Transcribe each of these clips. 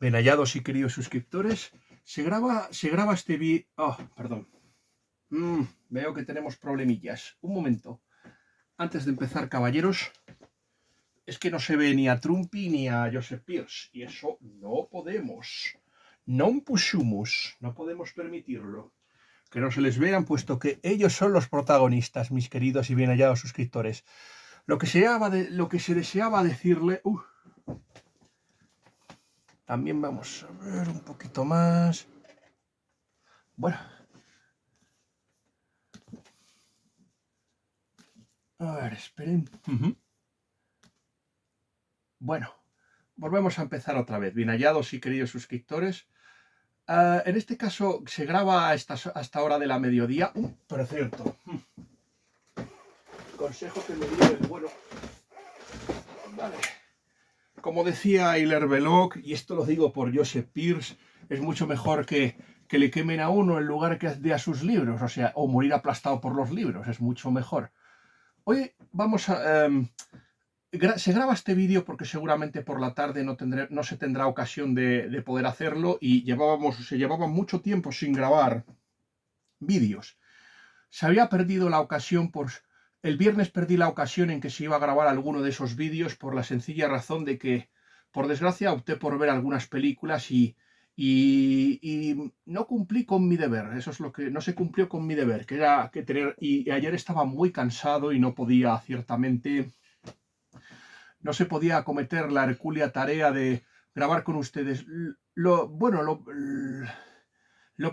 Bien hallados y queridos suscriptores, se graba este vídeo... Oh, perdón. Veo que tenemos problemillas. Un momento. Antes de empezar, caballeros, es que no se ve ni a Trumpy ni a Joseph Pierce. Y eso no podemos. Non pusumus. No podemos permitirlo. Que no se les vean, puesto que ellos son los protagonistas, mis queridos y bien hallados suscriptores. Lo que se deseaba decirle... También vamos a ver un poquito más. Bueno. A ver, esperen. Bueno, volvemos a empezar otra vez. Bien hallados y queridos suscriptores. En este caso se graba hasta hora de la mediodía. Pero cierto. Consejo que me dio el bueno. Vale. Como decía Hilaire Belloc, y esto lo digo por Joseph Pierce, es mucho mejor que le quemen a uno en lugar que de a sus libros, o sea, o morir aplastado por los libros, es mucho mejor. Hoy vamos a... se graba este vídeo porque seguramente por la tarde no se tendrá ocasión de poder hacerlo y se llevaba mucho tiempo sin grabar vídeos. Se había perdido la ocasión el viernes perdí la ocasión en que se iba a grabar alguno de esos vídeos por la sencilla razón de que, por desgracia, opté por ver algunas películas y no cumplí con mi deber. Eso es lo que no se cumplió con mi deber, que era que tener... Y ayer estaba muy cansado y no podía, ciertamente, no se podía acometer la hercúlea tarea de grabar con ustedes. Lo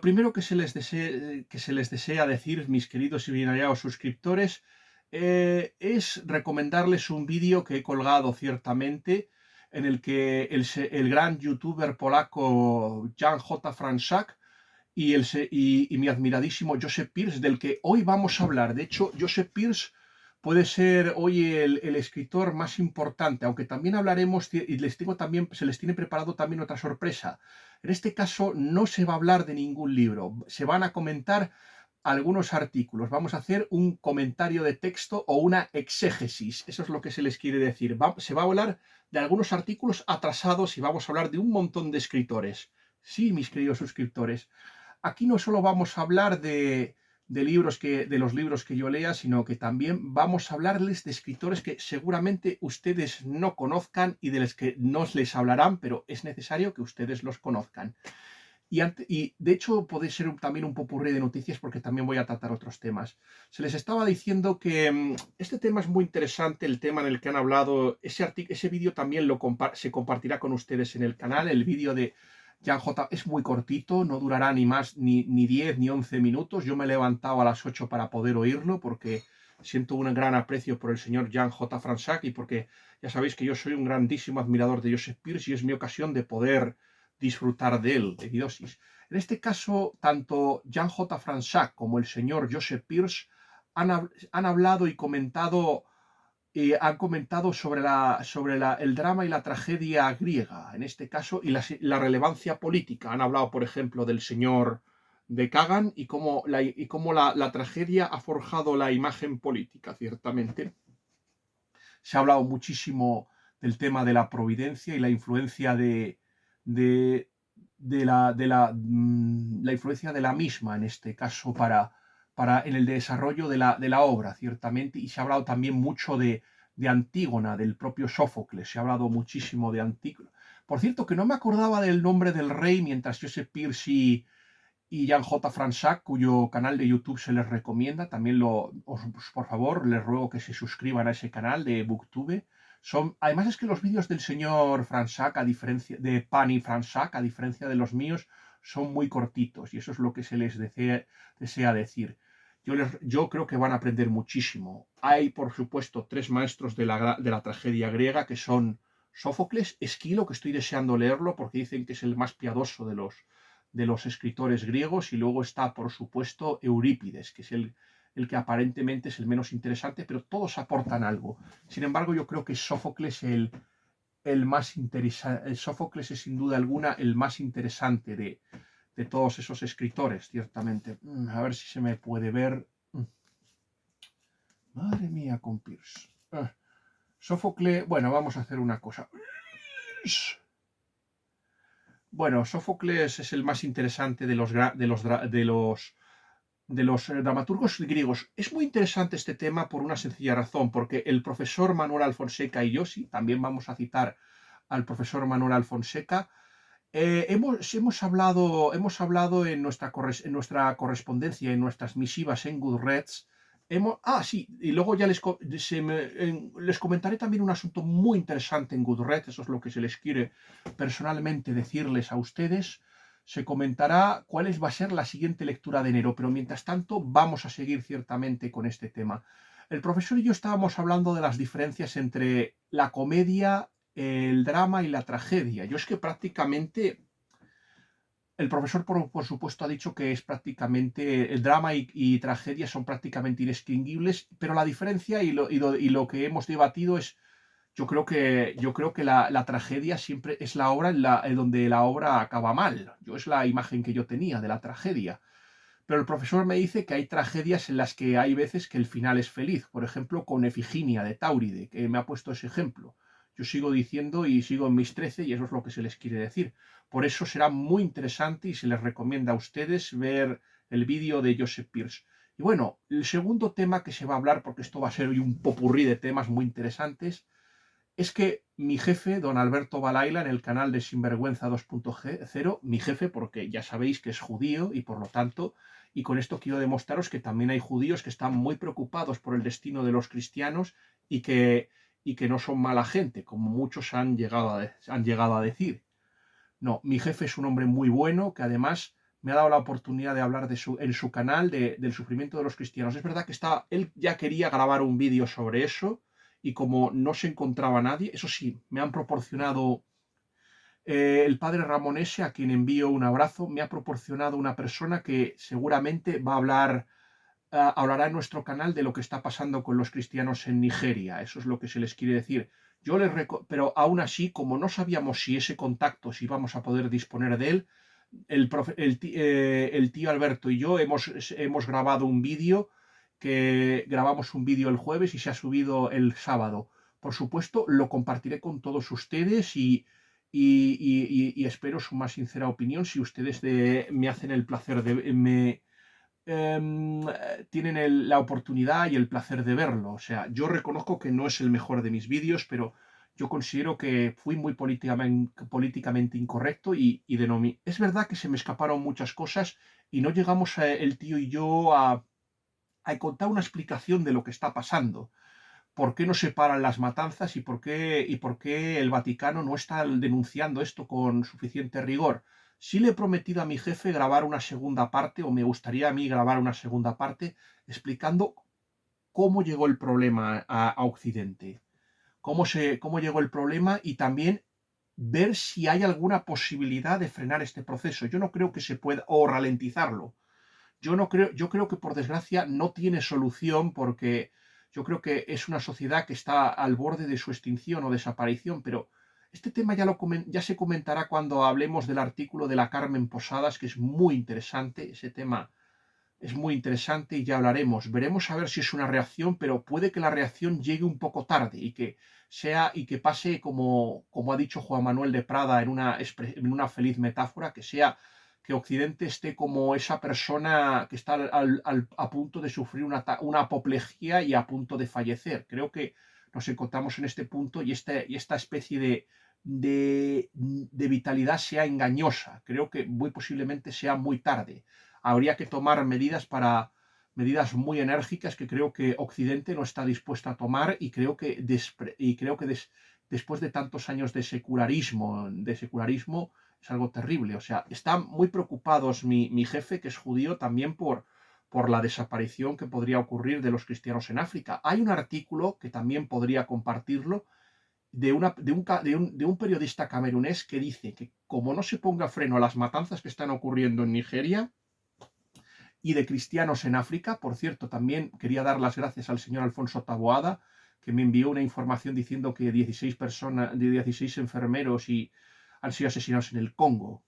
primero que se les desea decir, mis queridos y bien hallados suscriptores, es recomendarles un vídeo que he colgado ciertamente, en el que el gran youtuber polaco Jan J. Franczak y mi admiradísimo Joseph Pierce, del que hoy vamos a hablar. De hecho, Joseph Pierce puede ser hoy el escritor más importante, aunque también hablaremos, y se les tiene preparado también otra sorpresa. En este caso no se va a hablar de ningún libro, se van a comentar algunos artículos, vamos a hacer un comentario de texto o una exégesis, eso es lo que se les quiere decir. Se va a hablar de algunos artículos atrasados y vamos a hablar de un montón de escritores. Sí, mis queridos suscriptores, aquí no solo vamos a hablar de los libros que yo lea, sino que también vamos a hablarles de escritores que seguramente ustedes no conozcan y de los que no les hablarán, pero es necesario que ustedes los conozcan. Y de hecho puede ser también un popurrí de noticias porque también voy a tratar otros temas. Se les estaba diciendo que este tema es muy interesante, el tema en el que han hablado. Ese vídeo también se compartirá con ustedes en el canal, el vídeo de Jan J. Es muy cortito, no durará ni más ni 10 ni 11 minutos. Yo me he levantado a las 8 para poder oírlo porque siento un gran aprecio por el señor Jan J. Franczak y porque ya sabéis que yo soy un grandísimo admirador de Joseph Pierce y es mi ocasión de poder disfrutar de él, de Guidosis. En este caso, tanto Jan J. Franczak como el señor Joseph Pierce han hablado y comentado... han comentado sobre el drama y la tragedia griega, en este caso, y la relevancia política. Han hablado, por ejemplo, del señor de Kagan y cómo la tragedia ha forjado la imagen política, ciertamente. Se ha hablado muchísimo del tema de la providencia y la influencia la influencia de la misma, en este caso, en el desarrollo de la obra, ciertamente, y se ha hablado también mucho de Antígona, del propio Sófocles, se ha hablado muchísimo de Antígona. Por cierto, que no me acordaba del nombre del rey, mientras Joseph Pierce y Jan J. Franczak, cuyo canal de YouTube se les recomienda, también por favor, les ruego que se suscriban a ese canal de Booktube. Además es que los vídeos del señor Franczak, de Pani Franczak, a diferencia de los míos, son muy cortitos y eso es lo que se les desea decir. Yo creo que van a aprender muchísimo. Hay, por supuesto, 3 maestros de la tragedia griega que son Sófocles, Esquilo, que estoy deseando leerlo porque dicen que es el más piadoso de los escritores griegos, y luego está, por supuesto, Eurípides, que es el que aparentemente es el menos interesante, pero todos aportan algo. Sin embargo, yo creo que Sófocles el más interesante. Sófocles es sin duda alguna el más interesante de todos esos escritores, ciertamente. A ver si se me puede ver. Madre mía, con Pierce. Sófocles, bueno, vamos a hacer una cosa. Bueno, Sófocles es el más interesante de los dramaturgos griegos. Es muy interesante este tema por una sencilla razón, porque el profesor Manuel Alfonseca y yo, sí, también vamos a citar al profesor Manuel Alfonseca, hemos hablado en nuestra correspondencia, en nuestras misivas en Goodreads. Sí, y luego ya les comentaré también un asunto muy interesante en Goodreads, eso es lo que se les quiere personalmente decirles a ustedes. Se comentará va a ser la siguiente lectura de enero, pero mientras tanto vamos a seguir ciertamente con este tema. El profesor y yo estábamos hablando de las diferencias entre la comedia, el drama y la tragedia. Yo es que prácticamente, el profesor por supuesto ha dicho que es prácticamente, el drama y tragedia son prácticamente inextinguibles, pero la diferencia y lo que hemos debatido es, yo creo que la tragedia siempre es la obra en donde la obra acaba mal. Es la imagen que yo tenía de la tragedia. Pero el profesor me dice que hay tragedias en las que hay veces que el final es feliz. Por ejemplo, con Efiginia de Táuride, que me ha puesto ese ejemplo. Yo sigo diciendo y sigo en mis 13 y eso es lo que se les quiere decir. Por eso será muy interesante y se les recomienda a ustedes ver el vídeo de Joseph Pearce. Y bueno, el segundo tema que se va a hablar, porque esto va a ser hoy un popurrí de temas muy interesantes, es que mi jefe, don Alberto Balaila, en el canal de Sinvergüenza 2.0, mi jefe, porque ya sabéis que es judío y por lo tanto, y con esto quiero demostraros que también hay judíos que están muy preocupados por el destino de los cristianos y que no son mala gente, como muchos han llegado a decir. No, mi jefe es un hombre muy bueno que además me ha dado la oportunidad de hablar en su canal del sufrimiento de los cristianos. Es verdad que él ya quería grabar un vídeo sobre eso y como no se encontraba nadie, eso sí, me han proporcionado el padre Ramonese, a quien envío un abrazo, me ha proporcionado una persona que seguramente hablará en nuestro canal de lo que está pasando con los cristianos en Nigeria. Eso es lo que se les quiere decir. Pero aún así, como no sabíamos si íbamos a poder disponer de él, el tío Alberto y yo hemos grabado un vídeo, que grabamos un vídeo el jueves y se ha subido el sábado. Por supuesto, lo compartiré con todos ustedes y espero su más sincera opinión si ustedes me hacen el placer em, tienen la oportunidad y el placer de verlo. O sea, yo reconozco que no es el mejor de mis vídeos, pero yo considero que fui muy políticamente incorrecto es verdad que se me escaparon muchas cosas y no llegamos el tío y yo a contar una explicación de lo que está pasando. ¿Por qué no se paran las matanzas y por qué el Vaticano no está denunciando esto con suficiente rigor? Sí le he prometido a mi jefe grabar una segunda parte, o me gustaría a mí grabar una segunda parte, explicando cómo llegó el problema a Occidente, cómo llegó el problema y también ver si hay alguna posibilidad de frenar este proceso. Yo no creo que se pueda, o ralentizarlo. Yo creo que por desgracia no tiene solución porque yo creo que es una sociedad que está al borde de su extinción o desaparición, pero este tema ya se comentará cuando hablemos del artículo de la Carmen Posadas, que es muy interesante. Ese tema es muy interesante y ya hablaremos. Veremos a ver si es una reacción, pero puede que la reacción llegue un poco tarde y que pase como ha dicho Juan Manuel de Prada en una feliz metáfora, que Occidente esté como esa persona que está a punto de sufrir una apoplejía y a punto de fallecer. Creo que nos encontramos en este punto y esta especie de vitalidad sea engañosa. Creo que muy posiblemente sea muy tarde. Habría que tomar medidas muy enérgicas que creo que Occidente no está dispuesto a tomar y creo que después de tantos años de secularismo es algo terrible. O sea, están muy preocupados mi jefe, que es judío, también por la desaparición que podría ocurrir de los cristianos en África. Hay un artículo que también podría compartirlo de un periodista camerunés que dice que como no se ponga freno a las matanzas que están ocurriendo en Nigeria y de cristianos en África, por cierto, también quería dar las gracias al señor Alfonso Taboada, que me envió una información diciendo que 16 enfermeros han sido asesinados en el Congo.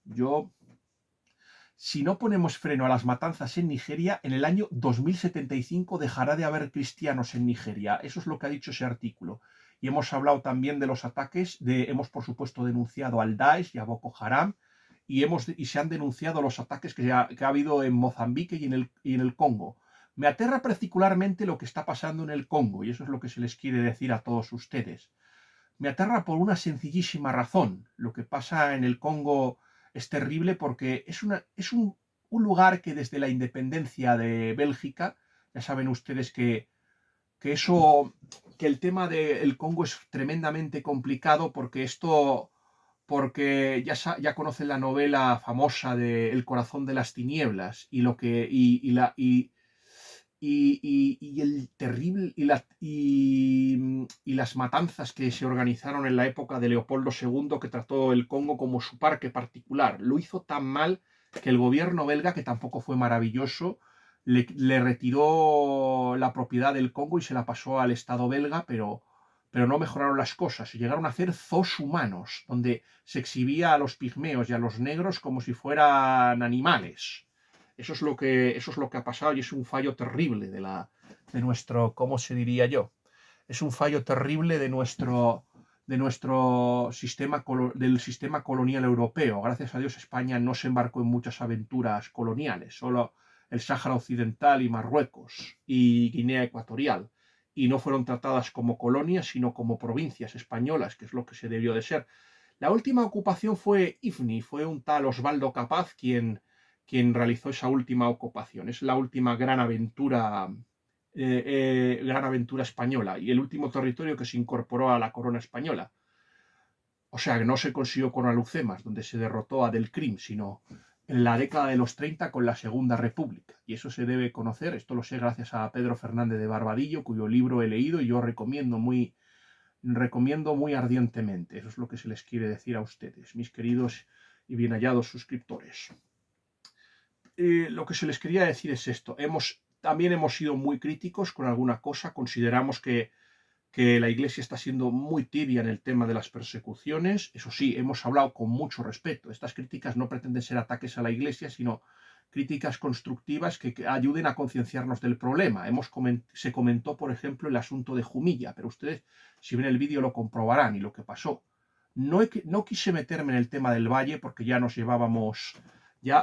Si no ponemos freno a las matanzas en Nigeria, en el año 2075 dejará de haber cristianos en Nigeria. Eso es lo que ha dicho ese artículo. Y hemos hablado también de los ataques, hemos por supuesto denunciado al Daesh y a Boko Haram, y se han denunciado los ataques que ha habido en Mozambique y en el Congo. Me aterra particularmente lo que está pasando en el Congo, y eso es lo que se les quiere decir a todos ustedes. Me aterra por una sencillísima razón. Lo que pasa en el Congo es terrible porque es un lugar que desde la independencia de Bélgica, ya saben ustedes que eso, que el tema del Congo es tremendamente complicado porque ya conocen la novela famosa de El corazón de las tinieblas y el terrible y las matanzas que se organizaron en la época de Leopoldo II, que trató el Congo como su parque particular. Lo hizo tan mal que el gobierno belga, que tampoco fue maravilloso, le retiró la propiedad del Congo y se la pasó al Estado belga, pero no mejoraron las cosas. Llegaron a hacer zoos humanos, donde se exhibía a los pigmeos y a los negros como si fueran animales. Eso es lo que ha pasado y es un fallo terrible de nuestro, ¿cómo se diría yo? Es un fallo terrible de nuestro sistema, del sistema colonial europeo. Gracias a Dios España no se embarcó en muchas aventuras coloniales, solo el Sáhara Occidental y Marruecos y Guinea Ecuatorial. Y no fueron tratadas como colonias, sino como provincias españolas, que es lo que se debió de ser. La última ocupación fue IFNI, fue un tal Osvaldo Capaz quien realizó esa última ocupación. Es la última gran aventura española y el último territorio que se incorporó a la corona española. O sea, que no se consiguió con Alhucemas, donde se derrotó a Del Crim, sino en la década de los 30 con la Segunda República. Y eso se debe conocer, esto lo sé gracias a Pedro Fernández de Barbadillo, cuyo libro he leído y yo recomiendo muy ardientemente. Eso es lo que se les quiere decir a ustedes, mis queridos y bien hallados suscriptores. Lo que se les quería decir es esto. También hemos sido muy críticos con alguna cosa. Consideramos que la Iglesia está siendo muy tibia en el tema de las persecuciones. Eso sí, hemos hablado con mucho respeto. Estas críticas no pretenden ser ataques a la Iglesia, sino críticas constructivas que ayuden a concienciarnos del problema. Se comentó, por ejemplo, el asunto de Jumilla, pero ustedes, si ven el vídeo, lo comprobarán y lo que pasó. No quise meterme en el tema del Valle porque ya nos llevábamos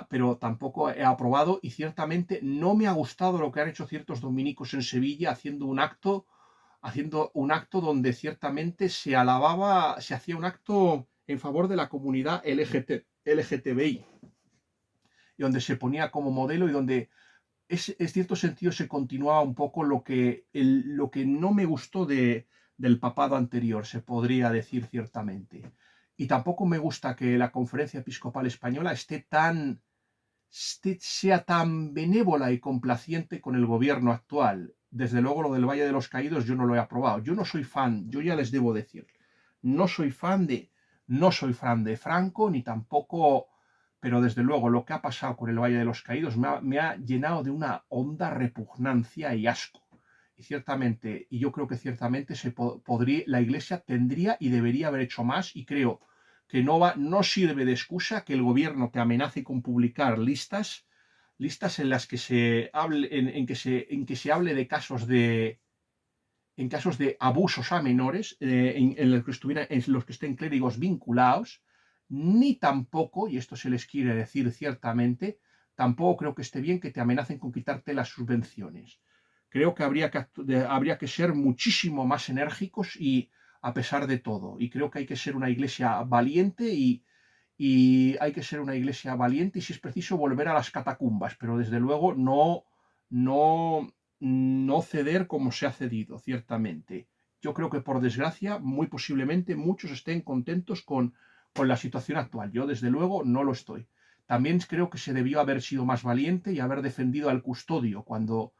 pero tampoco he aprobado y ciertamente no me ha gustado lo que han hecho ciertos dominicos en Sevilla haciendo un acto donde ciertamente se hacía un acto en favor de la comunidad LGTBI y donde se ponía como modelo y donde en cierto sentido se continuaba un poco lo que no me gustó del papado anterior, se podría decir ciertamente. Y tampoco me gusta que la Conferencia Episcopal Española sea tan benévola y complaciente con el gobierno actual. Desde luego lo del Valle de los Caídos yo no lo he aprobado. Yo no soy fan, yo ya les debo decir, no soy fan de Franco, ni tampoco, pero desde luego lo que ha pasado con el Valle de los Caídos me ha llenado de una honda repugnancia y asco. Y yo creo que ciertamente la Iglesia tendría y debería haber hecho más, y creo que no sirve de excusa que el gobierno te amenace con publicar listas en las que se hable, en que se hable de casos de abusos a menores en los que estén clérigos vinculados, ni tampoco, y esto se les quiere decir ciertamente, tampoco creo que esté bien que te amenacen con quitarte las subvenciones. Creo que habría que ser muchísimo más enérgicos y a pesar de todo. Y creo que hay que ser una iglesia valiente y hay que ser una iglesia valiente y si es preciso volver a las catacumbas, pero desde luego no ceder como se ha cedido, ciertamente. Yo creo que por desgracia, muy posiblemente muchos estén contentos con la situación actual. Yo desde luego no lo estoy. También creo que se debió haber sido más valiente y haber defendido al custodio cuando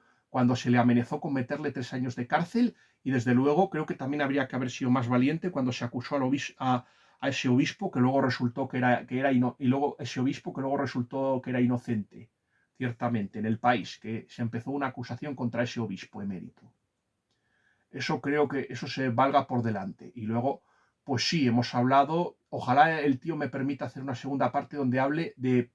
se le amenazó con meterle 3 años de cárcel y desde luego creo que también habría que haber sido más valiente cuando se acusó a ese obispo que luego resultó ese obispo que luego resultó que era inocente, ciertamente, en el país, que se empezó una acusación contra ese obispo emérito. Eso creo que eso se valga por delante. Y luego, pues sí, hemos hablado, ojalá el tío me permita hacer una segunda parte donde hable de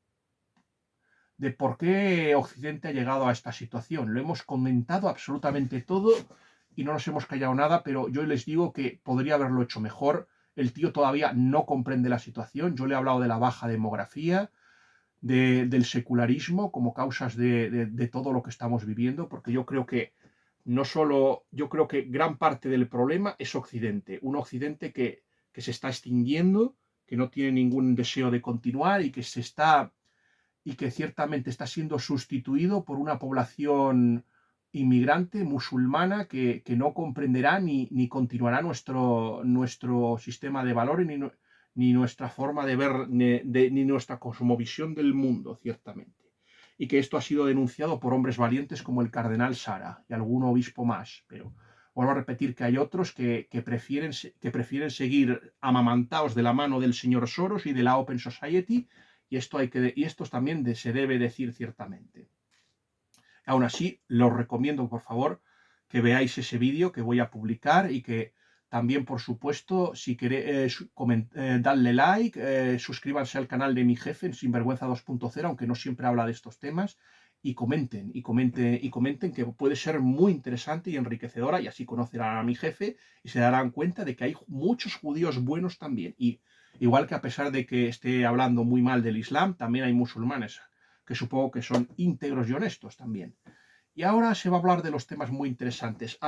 por qué Occidente ha llegado a esta situación. Lo hemos comentado absolutamente todo y no nos hemos callado nada, pero yo les digo que podría haberlo hecho mejor el tío todavía no comprende la situación. Yo le he hablado de la baja demografía, del secularismo como causas de todo lo que estamos viviendo, porque yo creo que no solo, yo creo que gran parte del problema es Occidente, un Occidente que se está extinguiendo, que no tiene ningún deseo de continuar y que ciertamente está siendo sustituido por una población inmigrante musulmana que no comprenderá ni continuará nuestro sistema de valores ni nuestra forma de ver, ni nuestra cosmovisión del mundo, ciertamente. Y que esto ha sido denunciado por hombres valientes como el cardenal Sara y algún obispo más, pero vuelvo a repetir que hay otros que prefieren seguir amamantados de la mano del señor Soros y de la Open Society, y esto también se debe decir ciertamente. Aún así, los recomiendo, por favor, que veáis ese vídeo que voy a publicar y que también, por supuesto, si queréis, dadle like, suscríbanse al canal de mi jefe en Sinvergüenza 2.0, aunque no siempre habla de estos temas, y comenten que puede ser muy interesante y enriquecedora, y así conocerán a mi jefe y se darán cuenta de que hay muchos judíos buenos también. Y igual que a pesar de que esté hablando muy mal del Islam, también hay musulmanes que supongo que son íntegros y honestos también. Y ahora se va a hablar de los temas muy interesantes.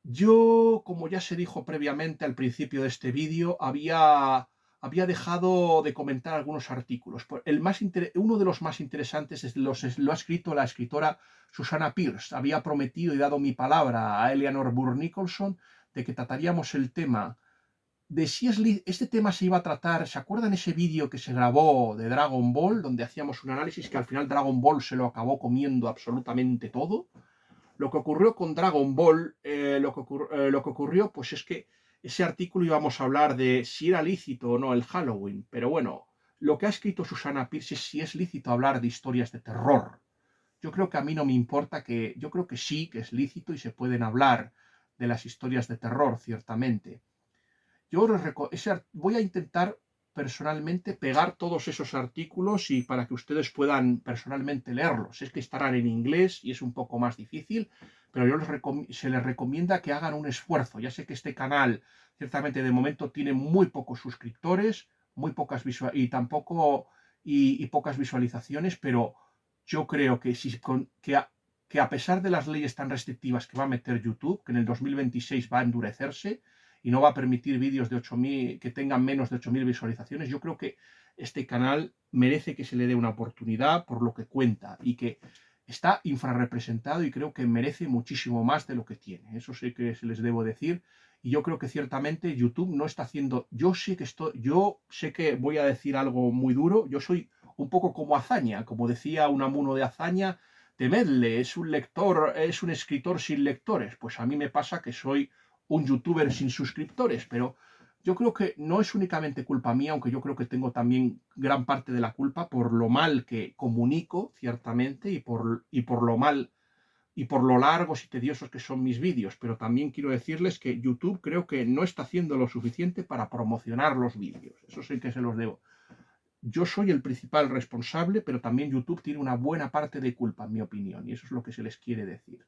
Yo, como ya se dijo previamente al principio de este vídeo, había dejado de comentar algunos artículos. Uno de los más interesantes lo ha escrito la escritora Susannah Pierce. Había prometido y dado mi palabra a Eleanor Burr Nicholson de que trataríamos el tema de si este tema se iba a tratar. ¿Se acuerdan ese vídeo que se grabó de Dragon Ball, donde hacíamos un análisis que al final Dragon Ball se lo acabó comiendo absolutamente todo? Lo que ocurrió con Dragon Ball, lo que ocurrió, pues es que ese artículo íbamos a hablar de si era lícito o no el Halloween, pero bueno, lo que ha escrito Susannah Pierce es si es lícito hablar de historias de terror. Yo creo que a mí no me importa yo creo que sí, que es lícito y se pueden hablar de las historias de terror, ciertamente. Yo voy a intentar personalmente pegar todos esos artículos y para que ustedes puedan personalmente leerlos. Es que estarán en inglés y es un poco más difícil, pero se les recomienda que hagan un esfuerzo. Ya sé que este canal ciertamente de momento tiene muy pocos suscriptores, muy pocas y pocas visualizaciones, pero yo creo que que a pesar de las leyes tan restrictivas que va a meter YouTube, que en el 2026 va a endurecerse, y no va a permitir vídeos de 8.000 que tengan menos de 8.000 visualizaciones, yo creo que este canal merece que se le dé una oportunidad por lo que cuenta y que está infrarrepresentado y creo que merece muchísimo más de lo que tiene. Eso sí que se les debo decir. Y yo creo que ciertamente YouTube no está haciendo. Yo sé que voy a decir algo muy duro. Yo soy un poco como Azaña, como decía un amuno de Azaña, temedle, es un escritor sin lectores. Pues a mí me pasa que soy un youtuber sin suscriptores, pero yo creo que no es únicamente culpa mía, aunque yo creo que tengo también gran parte de la culpa por lo mal que comunico, ciertamente, y por lo largos y tediosos que son mis vídeos, pero también quiero decirles que YouTube creo que no está haciendo lo suficiente para promocionar los vídeos. Eso sí que se los debo. Yo soy el principal responsable, pero también YouTube tiene una buena parte de culpa, en mi opinión, y eso es lo que se les quiere decir.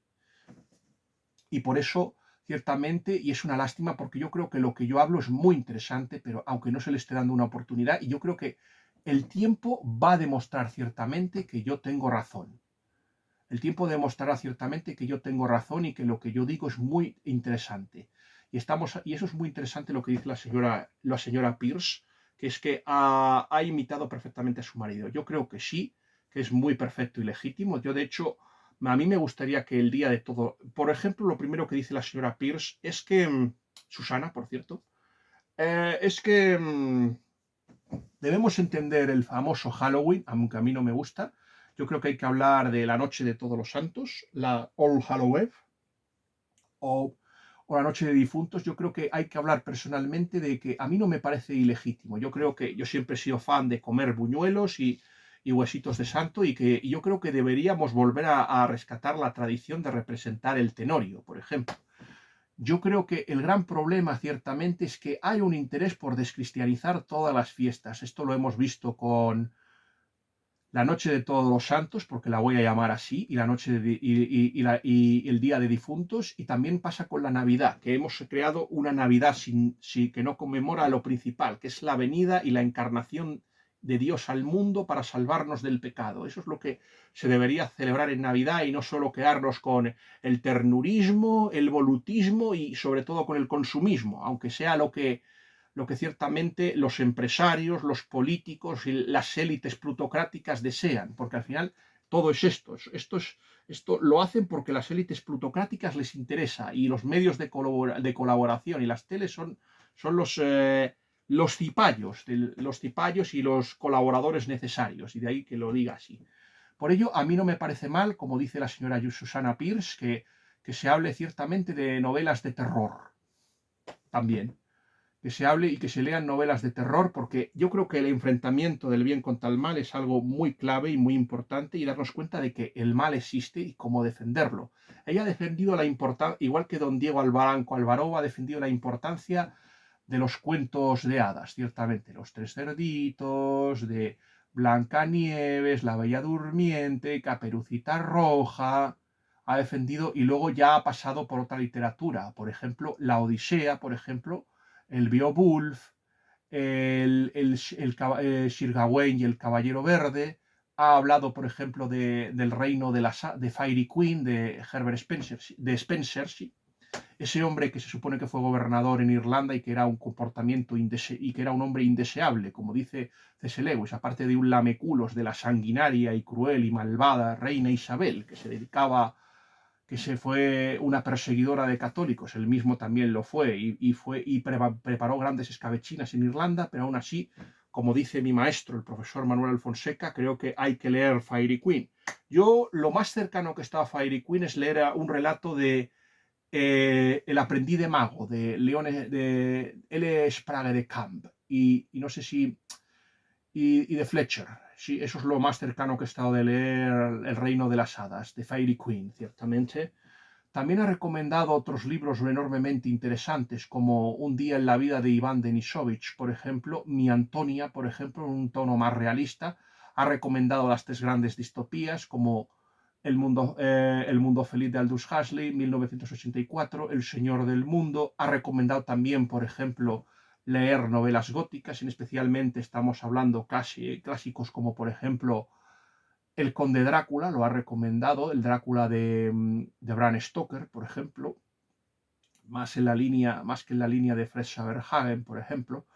Y por eso, ciertamente, y es una lástima porque yo creo que lo que yo hablo es muy interesante, pero aunque no se le esté dando una oportunidad, y yo creo que el tiempo va a demostrar ciertamente que yo tengo razón. El tiempo demostrará ciertamente que yo tengo razón y que lo que yo digo es muy interesante. Y eso es muy interesante lo que dice la señora Pierce, que es que ha imitado perfectamente a su marido. Yo creo que sí, que es muy perfecto y legítimo. Yo, de hecho, a mí me gustaría que el día de todo, por ejemplo, lo primero que dice la señora Pierce es que, Susana, por cierto, es que debemos entender el famoso Halloween, aunque a mí no me gusta. Yo creo que hay que hablar de la noche de todos los santos, la All Halloween, o la noche de difuntos. Yo creo que hay que hablar personalmente de que a mí no me parece ilegítimo. Yo creo que yo siempre he sido fan de comer buñuelos y huesitos de santo y yo creo que deberíamos volver a rescatar la tradición de representar el tenorio, por ejemplo. Yo creo que el gran problema ciertamente es que hay un interés por descristianizar todas las fiestas. Esto lo hemos visto con la noche de Todos los Santos, porque la voy a llamar así, y la noche y el Día de Difuntos, y también pasa con la Navidad, que hemos creado una Navidad que no conmemora lo principal, que es la venida y la encarnación de Dios al mundo para salvarnos del pecado. Eso es lo que se debería celebrar en Navidad y no solo quedarnos con el ternurismo, el volutismo y sobre todo con el consumismo, aunque sea lo que ciertamente los empresarios, los políticos y las élites plutocráticas desean, porque al final todo es esto lo hacen porque las élites plutocráticas les interesa y los medios de colaboración y las teles son los cipayos y los colaboradores necesarios, y de ahí que lo diga así. Por ello, a mí no me parece mal, como dice la señora Susana Pierce, que se hable ciertamente de novelas de terror también, que se hable y que se lean novelas de terror, porque yo creo que el enfrentamiento del bien contra el mal es algo muy clave y muy importante, y darnos cuenta de que el mal existe y cómo defenderlo. Ella ha defendido la importancia, igual que don Diego Alvaró ha defendido la importancia de los cuentos de hadas, ciertamente, los tres cerditos, de Blancanieves, la Bella Durmiente, Caperucita Roja, ha defendido, y luego ya ha pasado por otra literatura, por ejemplo, la Odisea, por ejemplo, el Beowulf, Sir Gawain y el Caballero Verde. Ha hablado, por ejemplo, del reino de Fairy Queen, de Herbert Spencer, sí. Ese hombre que se supone que fue gobernador en Irlanda y que era un comportamiento y que era un hombre indeseable, como dice C.S. Lewis, aparte de un lameculos de la sanguinaria y cruel y malvada reina Isabel, que se fue una perseguidora de católicos, él mismo también lo fue, preparó grandes escabechinas en Irlanda, pero aún así, como dice mi maestro, el profesor Manuel Alfonseca, creo que hay que leer Fairy Queen. Yo lo más cercano que estaba a Fairy Queen es leer un relato de El aprendiz de mago, de L. Sprague de Camp, y no sé si y de Fletcher. Sí, eso es lo más cercano que he estado de leer El reino de las hadas, de Fairy Queen, ciertamente. También ha recomendado otros libros enormemente interesantes, como Un día en la vida de Iván Denisovich, por ejemplo, Mi Antonia, por ejemplo, en un tono más realista. Ha recomendado las tres grandes distopías, como El mundo feliz de Aldous Huxley, 1984, El señor del mundo. Ha recomendado también, por ejemplo, leer novelas góticas, y especialmente estamos hablando casi clásicos como, por ejemplo, El conde Drácula, lo ha recomendado, el Drácula de Bram Stoker, por ejemplo, más que en la línea de Fred Saberhagen, por ejemplo.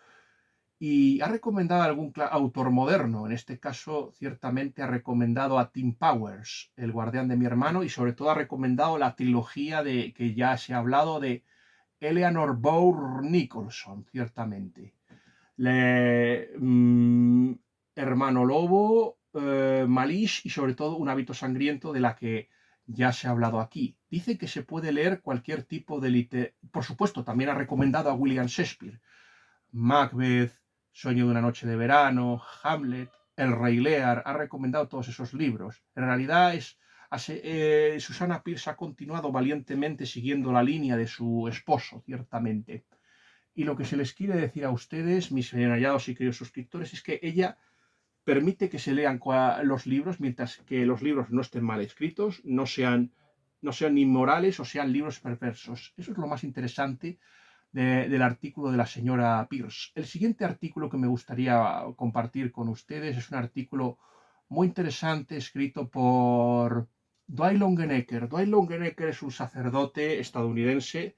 Y ha recomendado a algún autor moderno, en este caso ciertamente ha recomendado a Tim Powers, El guardián de mi hermano, y sobre todo ha recomendado la trilogía que ya se ha hablado de Eleanor Bohr Nicholson, ciertamente. Hermano Lobo, Malish y sobre todo Un hábito sangriento, de la que ya se ha hablado aquí. Dice que se puede leer cualquier tipo de literatura. Por supuesto, también ha recomendado a William Shakespeare, Macbeth, Sueño de una noche de verano, Hamlet, El Rey Lear. Ha recomendado todos esos libros. En realidad Susana Pierce ha continuado valientemente siguiendo la línea de su esposo, ciertamente. Y lo que se les quiere decir a ustedes, mis hallados y queridos suscriptores, es que ella permite que se lean los libros, mientras que los libros no estén mal escritos, no sean inmorales o sean libros perversos. Eso es lo más interesante del artículo de la señora Pierce. El siguiente artículo que me gustaría compartir con ustedes es un artículo muy interesante escrito por Dwight Longenecker. Dwight Longenecker es un sacerdote estadounidense,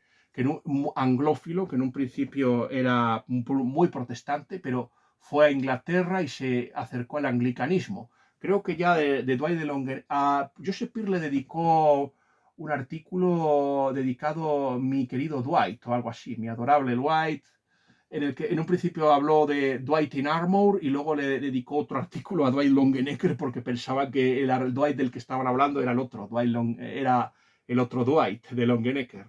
anglófilo, que en un principio era muy protestante, pero fue a Inglaterra y se acercó al anglicanismo. Creo que ya de Dwight de Longenecker a Joseph Pierce le dedicó un artículo dedicado a Mi querido Dwight, o algo así, Mi adorable Dwight, en el que en un principio habló de Dwight in Armour y luego le dedicó otro artículo a Dwight Longenecker porque pensaba que el Dwight del que estaban hablando era el otro, era el otro Dwight de Longenecker.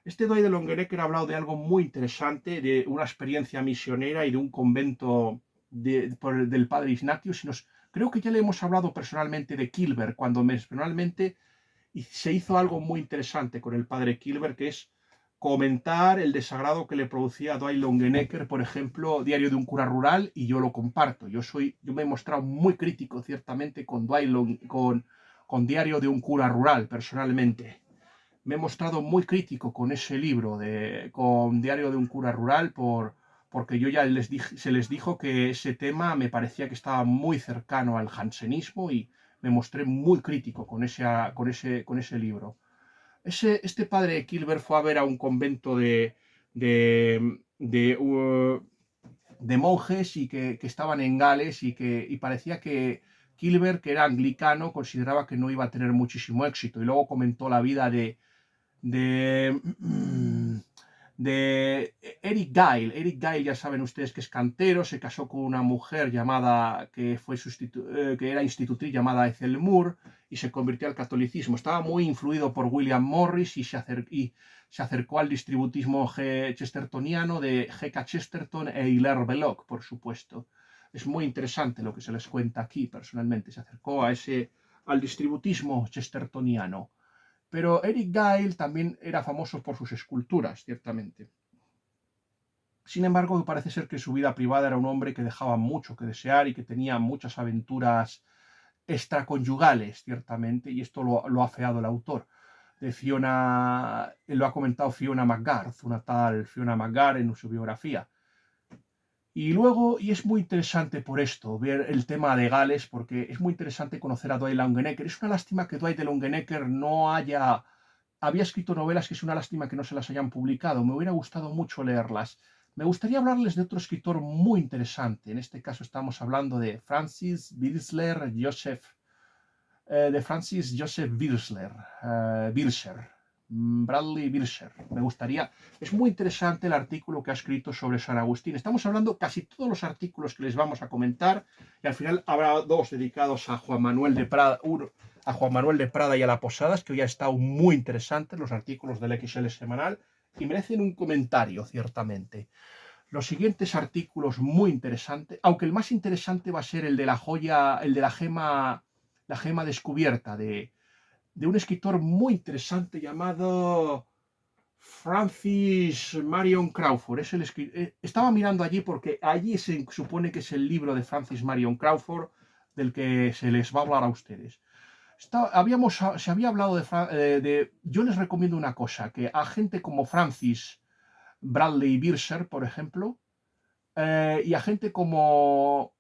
Este Dwight de Longenecker ha hablado de algo muy interesante, de una experiencia misionera y de un convento del padre Ignatius. Creo que ya le hemos hablado personalmente de Kilber, cuando personalmente se hizo algo muy interesante con el padre Kilber, que es comentar el desagrado que le producía a Dwight Longenecker, por ejemplo, Diario de un cura rural, y yo lo comparto. Yo me he mostrado muy crítico, ciertamente, con Diario de un cura rural, personalmente. Me he mostrado muy crítico con ese libro, con Diario de un cura rural, porque yo ya se les dijo que ese tema me parecía que estaba muy cercano al jansenismo y me mostré muy crítico con ese libro. Este padre de Kilber fue a ver a un convento de, de, uh, de monjes y que estaban en Gales y parecía que Kilber, que era anglicano, consideraba que no iba a tener muchísimo éxito. Y luego comentó la vida de, de Eric Gale. Eric Gale, ya saben ustedes que es cantero, se casó con una mujer llamada, que era institutriz, llamada Ethel Moore, y se convirtió al catolicismo. Estaba muy influido por William Morris y se acercó al distributismo chestertoniano de G.K. Chesterton e Hilaire Belloc, por supuesto. Es muy interesante lo que se les cuenta aquí, personalmente. Se acercó al distributismo chestertoniano. Pero Eric Gale también era famoso por sus esculturas, ciertamente. Sin embargo, parece ser que su vida privada era un hombre que dejaba mucho que desear y que tenía muchas aventuras extraconyugales, ciertamente, y esto lo ha afeado el autor. Lo ha comentado Fiona McGarth, una tal Fiona McGarth en su biografía. Y luego, y es muy interesante por esto, ver el tema de Gales, porque es muy interesante conocer a Dwight Longenecker. Es una lástima que Dwight de Longenecker no había escrito novelas, que es una lástima que no se las hayan publicado. Me hubiera gustado mucho leerlas. Me gustaría hablarles de otro escritor muy interesante. En este caso estamos hablando de Francis Joseph Bilsher, Bradley Bilsher. Me gustaría. Es muy interesante el artículo que ha escrito sobre San Agustín. Estamos hablando casi todos los artículos que les vamos a comentar, y al final habrá dos dedicados a Juan Manuel de Prada y a la Posadas, que hoy ha estado muy interesantes los artículos del XL semanal y merecen un comentario, ciertamente. Los siguientes artículos muy interesantes, aunque el más interesante va a ser el de la joya, el de la gema descubierta de un escritor muy interesante llamado Francis Marion Crawford. Estaba mirando allí porque allí se supone que es el libro de Francis Marion Crawford del que se les va a hablar a ustedes. Se había hablado yo les recomiendo una cosa, que a gente como Francis Bradley Bilsher, por ejemplo, y a gente como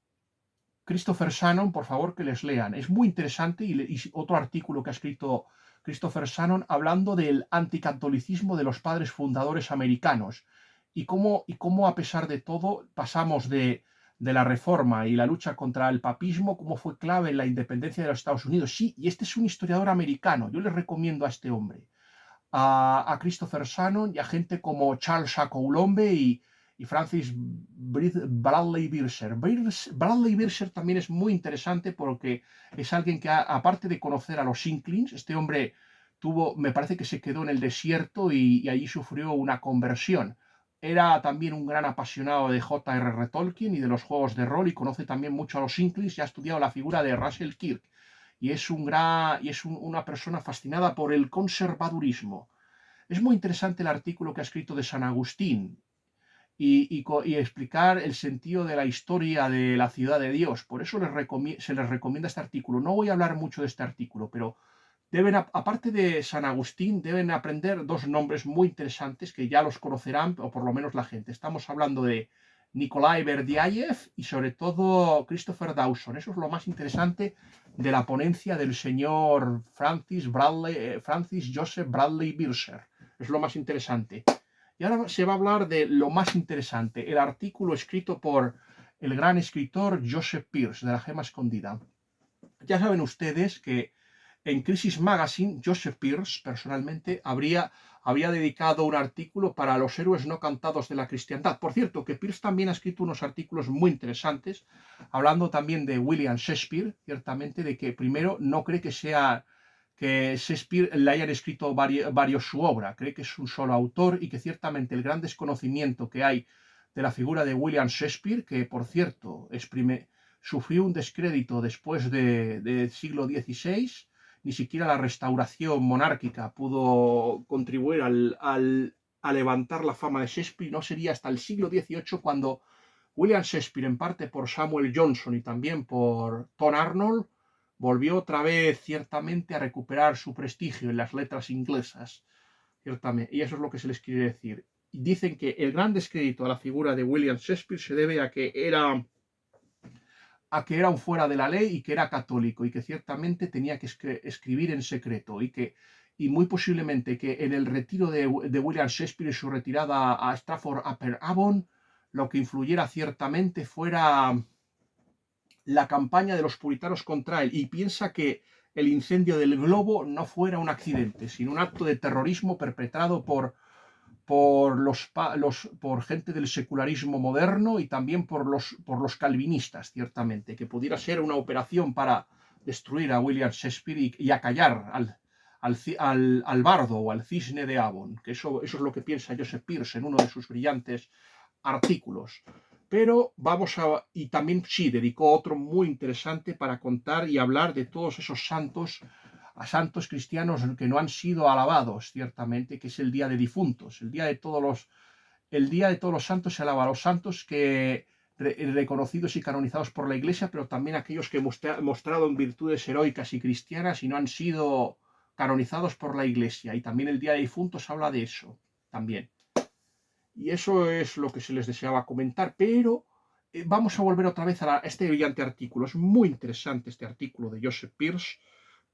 Christopher Shannon, por favor, que les lean. Es muy interesante, y otro artículo que ha escrito Christopher Shannon hablando del anticatolicismo de los padres fundadores americanos y cómo a pesar de todo pasamos de la reforma y la lucha contra el papismo, cómo fue clave en la independencia de los Estados Unidos. Sí, y este es un historiador americano. Yo les recomiendo a este hombre, a Christopher Shannon, y a gente como Charles Akoulombe y Francis Bradley Bilsher. Bradley Bilsher también es muy interesante porque es alguien que, aparte de conocer a los Inklings, este hombre me parece que se quedó en el desierto y allí sufrió una conversión. Era también un gran apasionado de J.R.R. Tolkien y de los juegos de rol, y conoce también mucho a los Inklings y ha estudiado la figura de Russell Kirk. Y es una persona fascinada por el conservadurismo. Es muy interesante el artículo que ha escrito de San Agustín y explicar el sentido de la historia de la ciudad de Dios. Por eso se les recomienda este artículo. No voy a hablar mucho de este artículo, pero aparte de San Agustín, deben aprender dos nombres muy interesantes que ya los conocerán, o por lo menos la gente. Estamos hablando de Nikolai Berdyaev y sobre todo Christopher Dawson. Eso es lo más interesante de la ponencia del señor Francis Joseph Bradley Bilsher. Es lo más interesante. Y ahora se va a hablar de lo más interesante, el artículo escrito por el gran escritor Joseph Pearce, de la Gema Escondida. Ya saben ustedes que en Crisis Magazine, Joseph Pearce, personalmente, había dedicado un artículo para los héroes no cantados de la cristiandad. Por cierto, que Pearce también ha escrito unos artículos muy interesantes, hablando también de William Shakespeare, ciertamente, de que primero no cree que Shakespeare le hayan escrito varios su obra, cree que es un solo autor, y que ciertamente el gran desconocimiento que hay de la figura de William Shakespeare, que por cierto sufrió un descrédito después del siglo XVI, ni siquiera la restauración monárquica pudo contribuir a levantar la fama de Shakespeare. No sería hasta el siglo XVIII cuando William Shakespeare, en parte por Samuel Johnson y también por Tom Arnold, volvió otra vez ciertamente a recuperar su prestigio en las letras inglesas. Ciertamente, y eso es lo que se les quiere decir. Dicen que el gran descrédito a la figura de William Shakespeare se debe a que era un fuera de la ley y que era católico y que ciertamente tenía que escribir en secreto y muy posiblemente que en el retiro de William Shakespeare y su retirada a Stratford upon Avon, lo que influyera ciertamente fuera la campaña de los puritanos contra él, y piensa que el incendio del globo no fuera un accidente, sino un acto de terrorismo perpetrado por gente del secularismo moderno y también por los calvinistas, ciertamente, que pudiera ser una operación para destruir a William Shakespeare y acallar al bardo o al cisne de Avon, que eso es lo que piensa Joseph Pearce en uno de sus brillantes artículos. Pero y también sí, dedicó otro muy interesante para contar y hablar de todos esos santos, a santos cristianos que no han sido alabados, ciertamente, que es el Día de Difuntos. El Día de todos los Santos se alaba a los santos que reconocidos y canonizados por la Iglesia, pero también aquellos que han mostrado en virtudes heroicas y cristianas y no han sido canonizados por la Iglesia. Y también el Día de Difuntos habla de eso, también. Y eso es lo que se les deseaba comentar, pero vamos a volver otra vez a este brillante artículo. Es muy interesante este artículo de Joseph Pearce,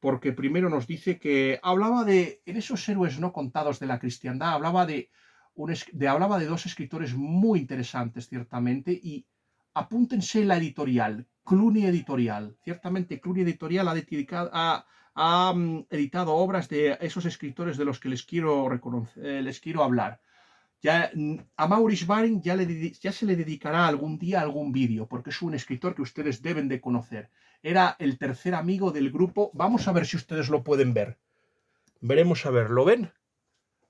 porque primero nos dice que hablaba en esos héroes no contados de la cristiandad, hablaba de dos escritores muy interesantes, ciertamente, y apúntense la editorial, Cluny Editorial. Ciertamente Cluny Editorial ha editado obras de esos escritores de los que les quiero hablar. A Maurice Baring ya se le dedicará algún día algún vídeo, porque es un escritor que ustedes deben de conocer. Era el tercer amigo del grupo. Vamos a ver si ustedes lo pueden ver. Veremos a ver, ¿lo ven?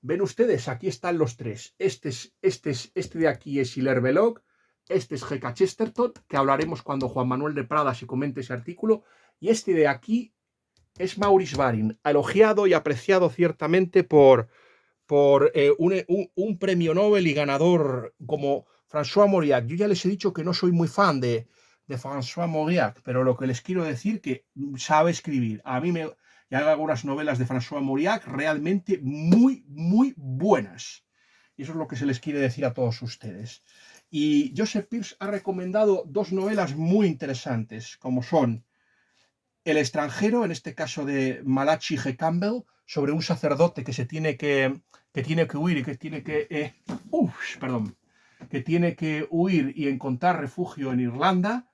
¿Ven ustedes? Aquí están los tres. Este de aquí es Hilaire Belloc, este es G.K. Chesterton, que hablaremos cuando Juan Manuel de Prada se comente ese artículo, y este de aquí es Maurice Baring, elogiado y apreciado ciertamente por un premio Nobel y ganador como François Mauriac. Yo ya les he dicho que no soy muy fan de François Mauriac, pero lo que les quiero decir que sabe escribir. Ya hay algunas novelas de François Mauriac realmente muy, muy buenas. Y eso es lo que se les quiere decir a todos ustedes. Y Joseph Pearce ha recomendado dos novelas muy interesantes, como son El extranjero, en este caso de Malachi G. Campbell, sobre un sacerdote que tiene que huir y que tiene que huir y encontrar refugio en Irlanda,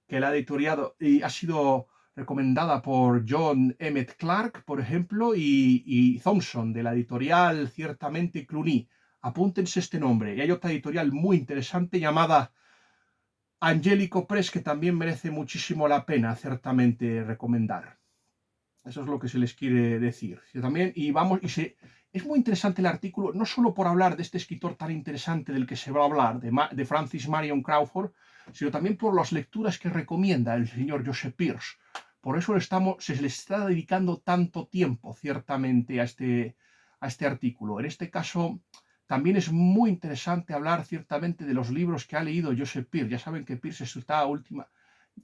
que la ha editoriado y ha sido recomendada por John Emmett Clark, por ejemplo, y Thompson, de la editorial ciertamente Cluny. Apúntense este nombre. Y hay otra editorial muy interesante llamada Angelico Press, que también merece muchísimo la pena ciertamente recomendar. Eso es lo que se les quiere decir. Es muy interesante el artículo, no solo por hablar de este escritor tan interesante del que se va a hablar, de Francis Marion Crawford, sino también por las lecturas que recomienda el señor Joseph Pearce. Por eso se le está dedicando tanto tiempo, ciertamente, a este artículo. En este caso, también es muy interesante hablar, ciertamente, de los libros que ha leído Joseph Pearce. Ya saben que Pearce está última.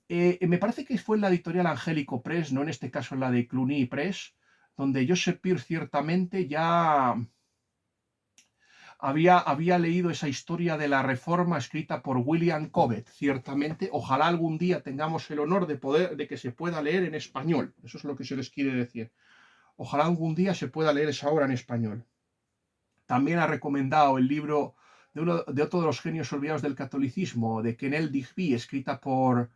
Me parece que fue en la editorial Angélico Press, no en este caso en la de Cluny Press, donde Joseph Pearce ciertamente ya había leído esa historia de la Reforma escrita por William Cobbett, ciertamente. Ojalá algún día tengamos el honor de que se pueda leer en español. Eso es lo que se les quiere decir. Ojalá algún día se pueda leer esa obra en español. También ha recomendado el libro de otro de los genios olvidados del catolicismo, de Kenneth Digby, escrita por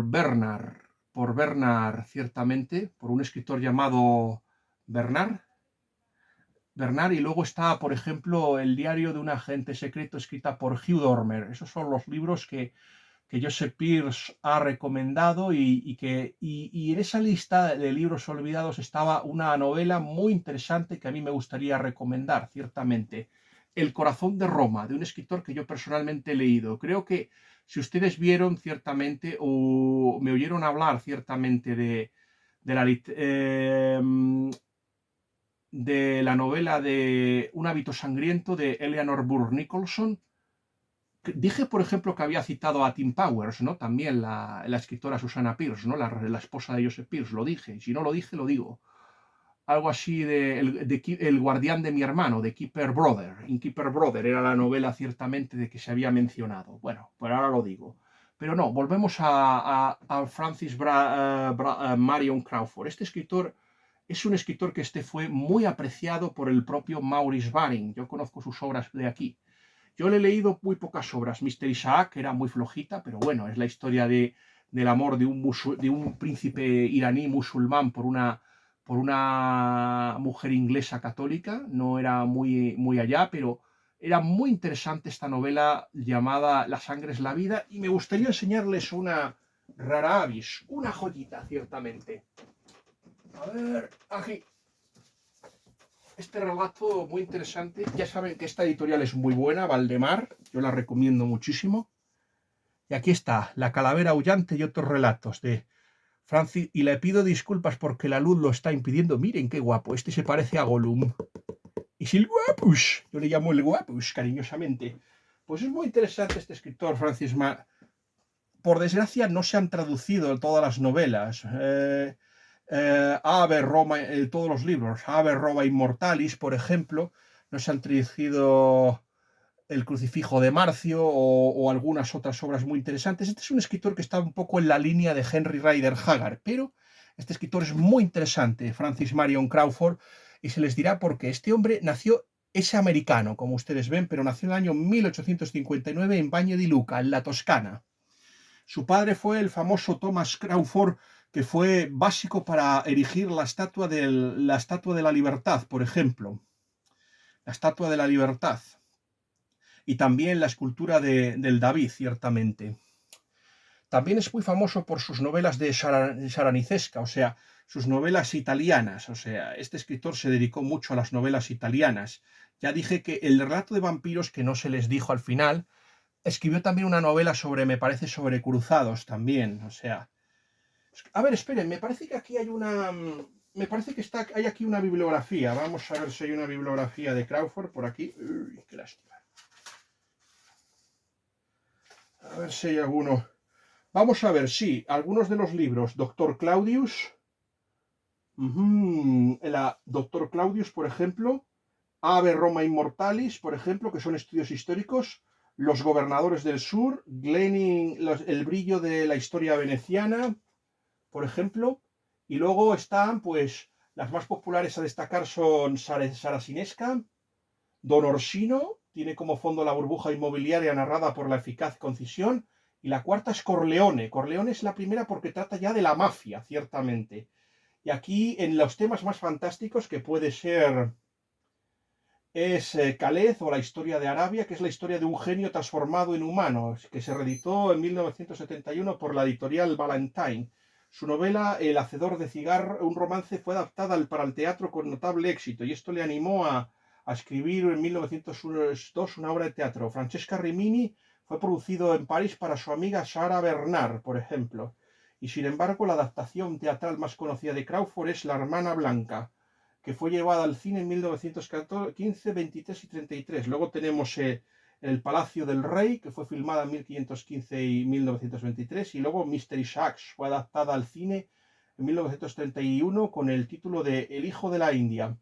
Bernard, ciertamente, por un escritor llamado Bernard, y luego está, por ejemplo, El diario de un agente secreto, escrita por Hugh Dormer. Esos son los libros que Joseph Pearce ha recomendado y en esa lista de libros olvidados estaba una novela muy interesante que a mí me gustaría recomendar, ciertamente. El corazón de Roma, de un escritor que yo personalmente he leído. Creo que si ustedes vieron ciertamente o me oyeron hablar ciertamente de la de la novela de Un hábito sangriento de Eleanor Burr Nicholson. Dije, por ejemplo, que había citado a Tim Powers, ¿no? También la escritora Susannah Pierce, ¿no? La esposa de Joseph Pierce, lo dije. Si no lo dije, lo digo. Algo así El guardián de mi hermano, de Keeper Brother. Keeper Brother era la novela ciertamente de que se había mencionado. Bueno, pues ahora lo digo. Pero no, volvemos a Francis Marion Crawford. Este escritor es un escritor que fue muy apreciado por el propio Maurice Baring. Yo conozco sus obras de aquí. Yo le he leído muy pocas obras. Mister Isaac, que era muy flojita, pero bueno, es la historia del amor de un príncipe iraní musulmán por una mujer inglesa católica. No era muy allá, pero era muy interesante esta novela llamada La sangre es la vida, y me gustaría enseñarles una rara avis, una joyita, ciertamente. A ver, aquí. Este relato muy interesante. Ya saben que esta editorial es muy buena, Valdemar. Yo la recomiendo muchísimo. Y aquí está, La calavera aullante y otros relatos de Francis. Y le pido disculpas porque la luz lo está impidiendo. Miren qué guapo. Este se parece a Gollum. Es el guapus. Yo le llamo el guapus, cariñosamente. Pues es muy interesante este escritor, Por desgracia, no se han traducido todas las novelas. Ave, Roma, todos los libros. Ave, Roma Immortalis, por ejemplo. No se han traducido El crucifijo de Marcio o algunas otras obras muy interesantes. Este es un escritor que está un poco en la línea de Henry Rider Haggard, pero este escritor es muy interesante, Francis Marion Crawford, y se les dirá por qué. Este hombre es americano, como ustedes ven, pero nació en el año 1859 en Bagno di Lucca, en la Toscana. Su padre fue el famoso Thomas Crawford, que fue básico para erigir la estatua de la libertad, por ejemplo. La estatua de la libertad. Y también la escultura del David, ciertamente. También es muy famoso por sus novelas de Saranicesca, o sea, sus novelas italianas. O sea, este escritor se dedicó mucho a las novelas italianas. Ya dije que el relato de vampiros, que no se les dijo al final, escribió también una novela me parece, sobre cruzados también. O sea, a ver, esperen, me parece que aquí hay me parece que hay aquí una bibliografía. Vamos a ver si hay una bibliografía de Crawford por aquí. Uy, qué lástima. A ver si hay alguno. Vamos a ver, sí, algunos de los libros. Doctor Claudius. Doctor Claudius, por ejemplo. Ave Roma Immortalis, por ejemplo, que son estudios históricos. Los gobernadores del sur. El brillo de la historia veneciana, por ejemplo. Y luego están, pues, las más populares a destacar son Sarasinesca. Don Orsino, tiene como fondo la burbuja inmobiliaria narrada por la eficaz concisión. Y la cuarta es Corleone. Corleone es la primera porque trata ya de la mafia, ciertamente. Y aquí, en los temas más fantásticos, que puede ser, es Khaled o la historia de Arabia, que es la historia de un genio transformado en humano, que se reeditó en 1971 por la editorial Ballantine. Su novela El hacedor de cigarro, un romance, fue adaptada para el teatro con notable éxito, y esto le animó a escribir en 1902 una obra de teatro. Francesca Rimini fue producido en París para su amiga Sarah Bernard, por ejemplo. Y sin embargo, la adaptación teatral más conocida de Crawford es La hermana blanca, que fue llevada al cine en 1915, 23 y 33. Luego tenemos El Palacio del Rey, que fue filmada en 1515 y 1923. Y luego Mystery Shacks fue adaptada al cine en 1931 con el título de El hijo de la India.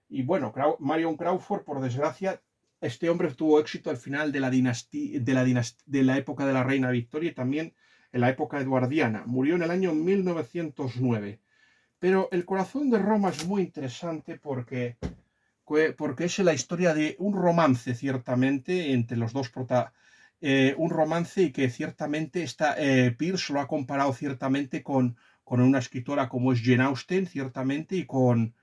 Y bueno, Marion Crawford, por desgracia, este hombre tuvo éxito al final de la época de la reina Victoria y también en la época eduardiana. Murió en el año 1909. Pero El corazón de Roma es muy interesante porque es la historia de un romance, ciertamente, entre los dos un romance, y que ciertamente Pierce lo ha comparado ciertamente con una escritora como es Jane Austen, ciertamente, y con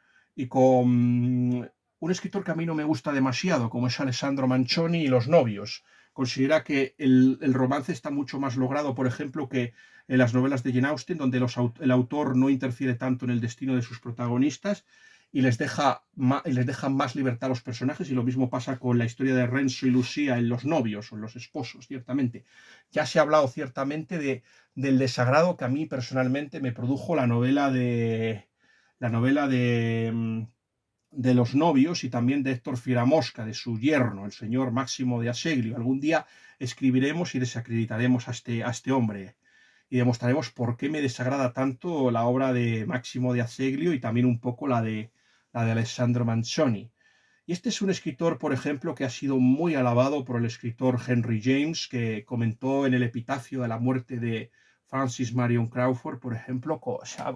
un escritor que a mí no me gusta demasiado, como es Alessandro Manzoni y Los novios. Considera que el romance está mucho más logrado, por ejemplo, que en las novelas de Jane Austen, donde el autor no interfiere tanto en el destino de sus protagonistas y les deja más libertad a los personajes, y lo mismo pasa con la historia de Renzo y Lucía en Los novios o en Los esposos, ciertamente. Ya se ha hablado ciertamente del desagrado que a mí personalmente me produjo la novela de de los novios y también de Héctor Fieramosca, de su yerno, el señor Máximo de Aseglio. Algún día escribiremos y desacreditaremos a este hombre y demostraremos por qué me desagrada tanto la obra de Máximo de Aseglio y también un poco la de Alessandro Manzoni. Y este es un escritor, por ejemplo, que ha sido muy alabado por el escritor Henry James, que comentó en el epitafio de la muerte de Francis Marion Crawford, por ejemplo,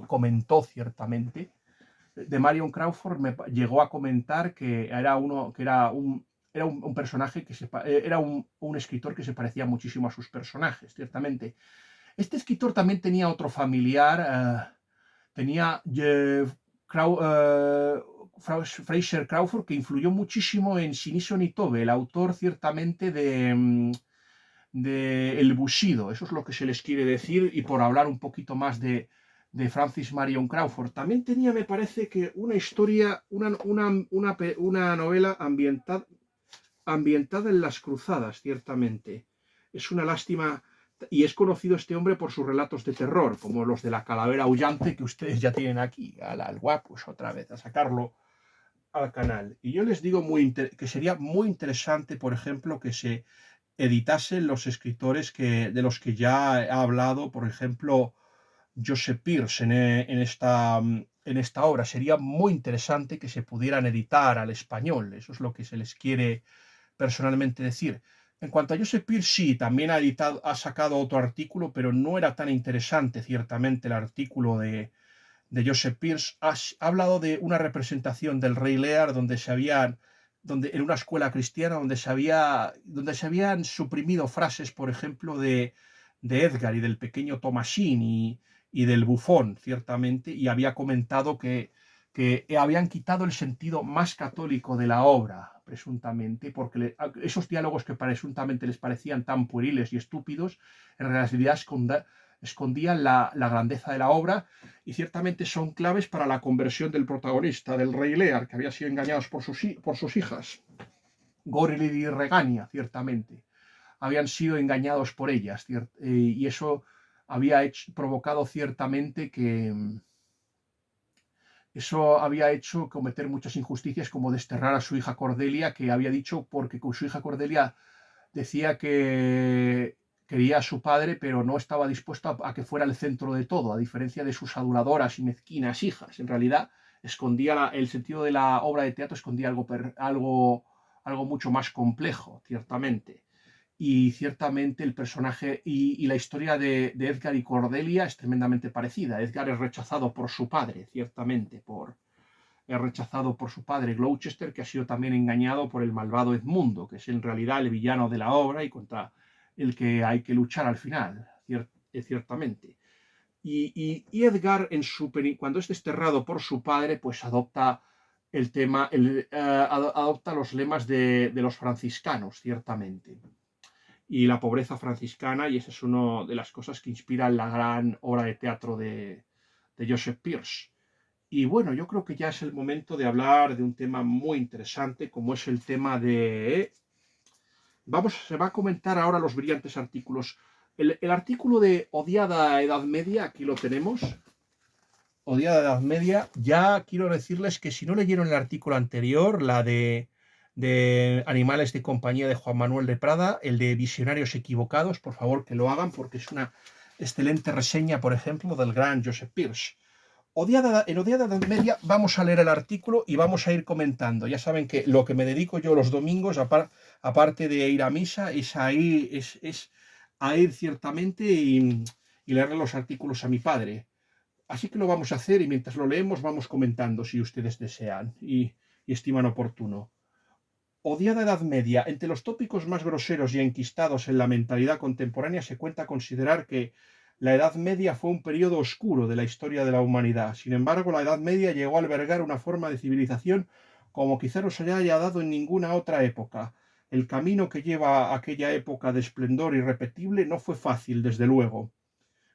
comentó ciertamente de Marion Crawford, llegó a comentar que era un personaje era un escritor que se parecía muchísimo a sus personajes, ciertamente. Este escritor también tenía otro familiar, tenía Fraser Crawford, que influyó muchísimo en Shinichi Nitobe, el autor ciertamente de El Bushido. Eso es lo que se les quiere decir, y por hablar un poquito más de Francis Marion Crawford. También tenía, me parece, que una historia, una novela ambientada en las cruzadas, ciertamente. Es una lástima, y es conocido este hombre por sus relatos de terror, como los de la calavera aullante que ustedes ya tienen aquí, al Guapus otra vez, a sacarlo al canal. Y yo les digo que sería muy interesante, por ejemplo, que se editasen los escritores de los que ya ha hablado, por ejemplo, Joseph Pearce en esta obra. Sería muy interesante que se pudieran editar al español. Eso es lo que se les quiere personalmente decir. En cuanto a Joseph Pearce, sí, también ha sacado otro artículo, pero no era tan interesante, ciertamente, el artículo de Joseph Pearce. Ha hablado de una representación del Rey Lear en una escuela cristiana donde se habían suprimido frases, por ejemplo, de Edgar y del pequeño Thomasin y del bufón, ciertamente, y había comentado que habían quitado el sentido más católico de la obra, presuntamente, porque esos diálogos que presuntamente les parecían tan pueriles y estúpidos, en realidad escondían la grandeza de la obra, y ciertamente son claves para la conversión del protagonista, del Rey Lear, que había sido engañado por sus hijas, Gorily y Regania, ciertamente. Habían sido engañados por ellas, y eso había provocado ciertamente que eso había hecho cometer muchas injusticias, como desterrar a su hija Cordelia, que había dicho, porque con su hija Cordelia decía que quería a su padre, pero no estaba dispuesto a que fuera el centro de todo, a diferencia de sus aduladoras y mezquinas hijas. En realidad, escondía el sentido de la obra de teatro, escondía algo mucho más complejo, ciertamente. Y ciertamente el personaje y la historia de Edgar y Cordelia es tremendamente parecida. Edgar es rechazado por su padre, ciertamente, es rechazado por su padre Gloucester, que ha sido también engañado por el malvado Edmundo, que es en realidad el villano de la obra y contra el que hay que luchar al final, ciertamente. Y Edgar, cuando es desterrado por su padre, pues adopta adopta los lemas de los franciscanos, ciertamente, y la pobreza franciscana, y esa es una de las cosas que inspiran la gran obra de teatro de Joseph Pearce. Y bueno, yo creo que ya es el momento de hablar de un tema muy interesante, como es el tema se va a comentar ahora los brillantes artículos. El artículo de Odiada Edad Media, aquí lo tenemos. Odiada Edad Media. Ya quiero decirles que si no leyeron el artículo anterior, la de Animales de Compañía de Juan Manuel de Prada, el de Visionarios Equivocados, por favor que lo hagan, porque es una excelente reseña, por ejemplo, del gran Joseph Pearce. En Odiada Edad Media vamos a leer el artículo y vamos a ir comentando. Ya saben que lo que me dedico yo los domingos, aparte de ir a misa, es a ir ciertamente y leerle los artículos a mi padre. Así que lo vamos a hacer, y mientras lo leemos vamos comentando si ustedes desean y estiman oportuno. Odiada Edad Media. Entre los tópicos más groseros y enquistados en la mentalidad contemporánea se cuenta a considerar que la Edad Media fue un periodo oscuro de la historia de la humanidad. Sin embargo, la Edad Media llegó a albergar una forma de civilización como quizá no se haya dado en ninguna otra época. El camino que lleva a aquella época de esplendor irrepetible no fue fácil, desde luego.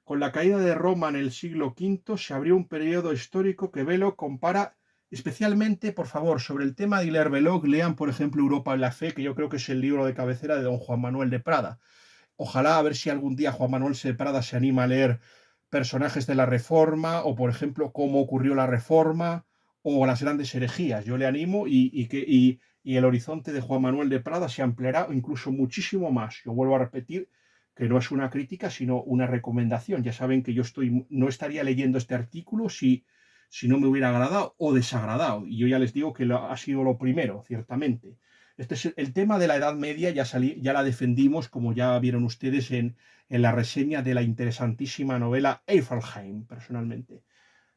Con la caída de Roma en el siglo V se abrió un periodo histórico que Belloc compara especialmente. Por favor, sobre el tema de Hilaire Belloc, lean, por ejemplo, Europa en la Fe, que yo creo que es el libro de cabecera de don Juan Manuel de Prada. Ojalá a ver si algún día Juan Manuel de Prada se anima a leer personajes de la Reforma, o por ejemplo cómo ocurrió la Reforma, o las grandes herejías. Yo le animo y el horizonte de Juan Manuel de Prada se ampliará incluso muchísimo más. Yo vuelvo a repetir que no es una crítica, sino una recomendación. Ya saben que no estaría leyendo este artículo si no me hubiera agradado o desagradado. Y yo ya les digo que ha sido lo primero, ciertamente. Este es el tema de la Edad Media, ya la defendimos, como ya vieron ustedes en la reseña de la interesantísima novela Eifelheim, personalmente.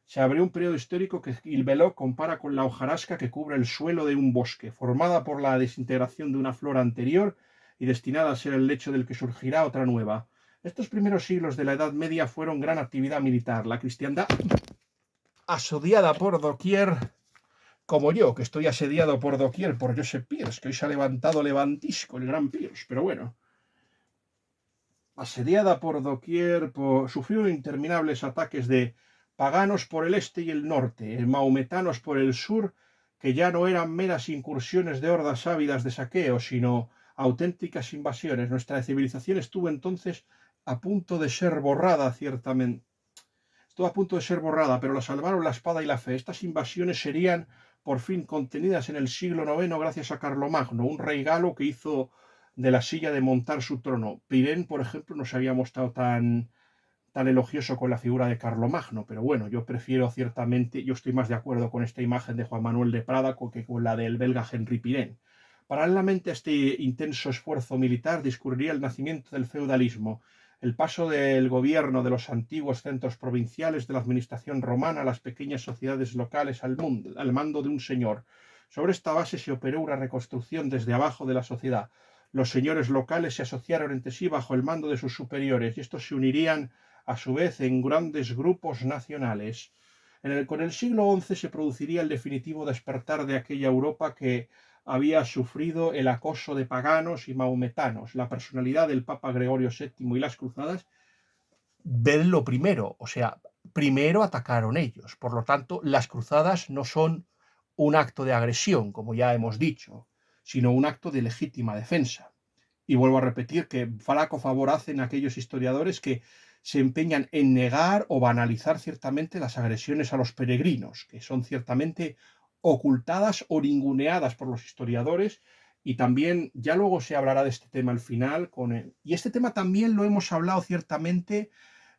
Se abrió un periodo histórico que Gilles Belloc compara con la hojarasca que cubre el suelo de un bosque, formada por la desintegración de una flora anterior y destinada a ser el lecho del que surgirá otra nueva. Estos primeros siglos de la Edad Media fueron gran actividad militar. La cristiandad, asediada por doquier, como yo, que estoy asediado por doquier por Joseph Pearce, que hoy se ha levantado levantisco, el gran Pearce, pero bueno. Asediada por doquier, sufrió interminables ataques de paganos por el este y el norte, maometanos por el sur, que ya no eran meras incursiones de hordas ávidas de saqueo, sino auténticas invasiones. Nuestra civilización estuvo entonces a punto de ser borrada, ciertamente. Estuvo a punto de ser borrada, pero la salvaron la espada y la fe. Estas invasiones serían por fin contenidas en el siglo IX gracias a Carlomagno, un rey galo que hizo de la silla de montar su trono. Pirén, por ejemplo, no se había mostrado tan elogioso con la figura de Carlomagno, pero bueno, yo prefiero ciertamente, yo estoy más de acuerdo con esta imagen de Juan Manuel de Prada que con la del belga Henri Pirén. Paralelamente a este intenso esfuerzo militar discurriría el nacimiento del feudalismo, el paso del gobierno de los antiguos centros provinciales de la administración romana a las pequeñas sociedades locales al mando de un señor. Sobre esta base se operó una reconstrucción desde abajo de la sociedad. Los señores locales se asociaron entre sí bajo el mando de sus superiores y estos se unirían a su vez en grandes grupos nacionales. Con el siglo XI se produciría el definitivo despertar de aquella Europa que había sufrido el acoso de paganos y maometanos. La personalidad del Papa Gregorio VII y las cruzadas ven lo primero, o sea, primero atacaron ellos. Por lo tanto, las cruzadas no son un acto de agresión, como ya hemos dicho, sino un acto de legítima defensa. Y vuelvo a repetir que flaco favor hacen aquellos historiadores que se empeñan en negar o banalizar ciertamente las agresiones a los peregrinos, que son ciertamente ocultadas o ninguneadas por los historiadores, y también ya luego se hablará de este tema al final con él. Y este tema también lo hemos hablado ciertamente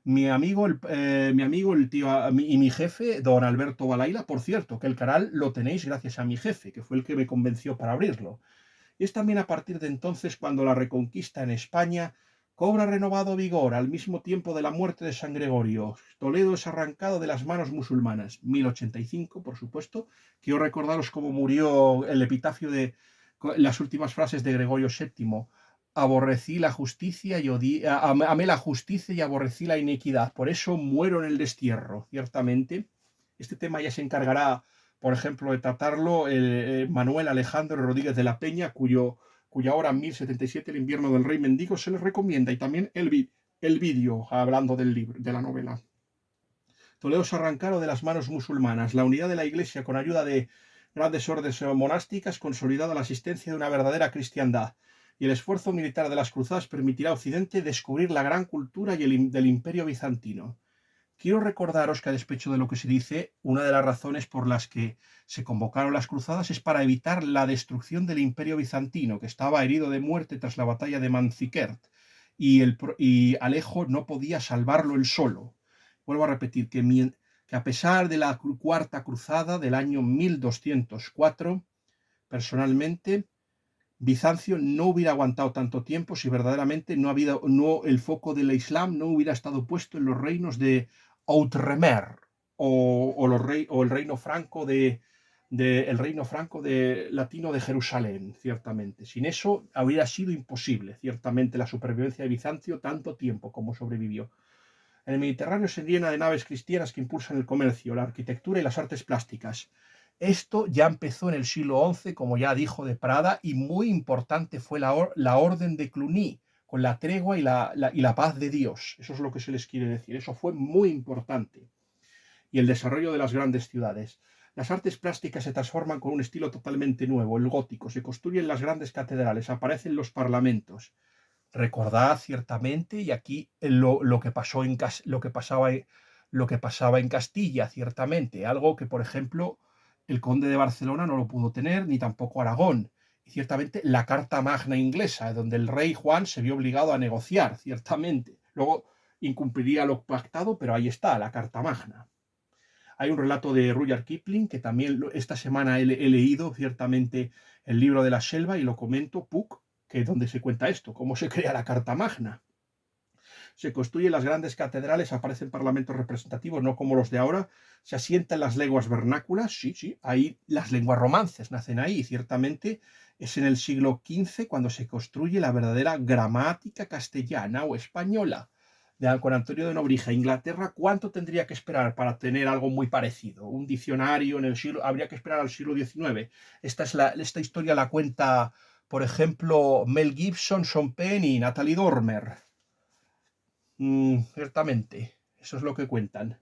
mi amigo el tío y mi jefe, don Alberto Balaila, por cierto, que el canal lo tenéis gracias a mi jefe, que fue el que me convenció para abrirlo. Es también a partir de entonces cuando la Reconquista en España cobra renovado vigor al mismo tiempo de la muerte de San Gregorio. Toledo es arrancado de las manos musulmanas. 1085, por supuesto. Quiero recordaros cómo murió el epitafio de las últimas frases de Gregorio VII. Aborrecí la justicia y amé la justicia y aborrecí la iniquidad. Por eso muero en el destierro, ciertamente. Este tema ya se encargará, por ejemplo, de tratarlo Manuel Alejandro Rodríguez de la Peña, cuya obra 1077, El invierno del rey mendigo, se les recomienda, y también el vídeo hablando del libro, de la novela. Toledo se arrancaron de las manos musulmanas. La unidad de la Iglesia, con ayuda de grandes órdenes monásticas, consolidada la existencia de una verdadera cristiandad. Y el esfuerzo militar de las cruzadas permitirá a Occidente descubrir la gran cultura del Imperio bizantino. Quiero recordaros que, a despecho de lo que se dice, una de las razones por las que se convocaron las cruzadas es para evitar la destrucción del Imperio bizantino, que estaba herido de muerte tras la batalla de Manzikert, y Alejo no podía salvarlo él solo. Vuelvo a repetir que a pesar de la Cuarta Cruzada del año 1204, personalmente, Bizancio no hubiera aguantado tanto tiempo si verdaderamente el foco del Islam no hubiera estado puesto en los reinos de Outremer o el reino franco el reino franco latino de Jerusalén, ciertamente. Sin eso habría sido imposible, ciertamente, la supervivencia de Bizancio tanto tiempo como sobrevivió. En el Mediterráneo se llena de naves cristianas que impulsan el comercio, la arquitectura y las artes plásticas. Esto ya empezó en el siglo XI, como ya dijo de Prada, y muy importante fue la orden de Cluny, con la tregua y la paz de Dios. Eso es lo que se les quiere decir. Eso fue muy importante. Y el desarrollo de las grandes ciudades. Las artes plásticas se transforman con un estilo totalmente nuevo, el gótico. Se construyen las grandes catedrales, aparecen los parlamentos. Recordad ciertamente, y aquí lo que pasaba en Castilla, ciertamente, algo que, por ejemplo, el conde de Barcelona no lo pudo tener, ni tampoco Aragón. Y ciertamente la Carta Magna inglesa, donde el rey Juan se vio obligado a negociar, ciertamente. Luego incumpliría lo pactado, pero ahí está, la Carta Magna. Hay un relato de Rudyard Kipling, que también esta semana he leído ciertamente el libro de la selva y lo comento, Puck, que es donde se cuenta esto, cómo se crea la Carta Magna. Se construyen las grandes catedrales, aparecen parlamentos representativos, no como los de ahora, se asientan las lenguas vernáculas, sí, ahí las lenguas romances nacen ahí, y ciertamente es en el siglo XV cuando se construye la verdadera gramática castellana o española. Con Antonio de Nobrija, Inglaterra, ¿cuánto tendría que esperar para tener algo muy parecido? Un diccionario en el siglo, habría que esperar al siglo XIX. Esta historia la cuenta, por ejemplo, Mel Gibson, Sean Penn y Natalie Dormer. Ciertamente, eso es lo que cuentan.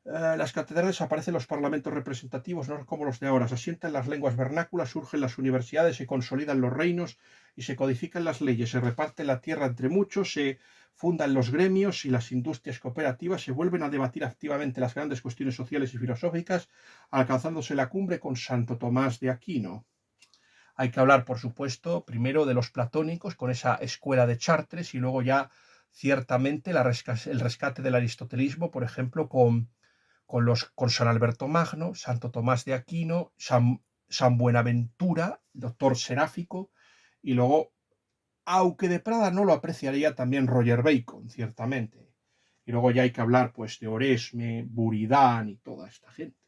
Las catedrales aparecen los parlamentos representativos, no como los de ahora. Se asientan las lenguas vernáculas, surgen las universidades, se consolidan los reinos y se codifican las leyes. Se reparte la tierra entre muchos, se fundan los gremios y las industrias cooperativas. Se vuelven a debatir activamente las grandes cuestiones sociales y filosóficas, alcanzándose la cumbre con Santo Tomás de Aquino. Hay que hablar, por supuesto, primero de los platónicos, con esa escuela de Chartres, y luego ya ciertamente el rescate del aristotelismo, por ejemplo, con San Alberto Magno, Santo Tomás de Aquino, San Buenaventura, doctor seráfico, y luego, aunque de Prada no lo apreciaría, también Roger Bacon, ciertamente. Y luego ya hay que hablar pues de Oresme, Buridán y toda esta gente,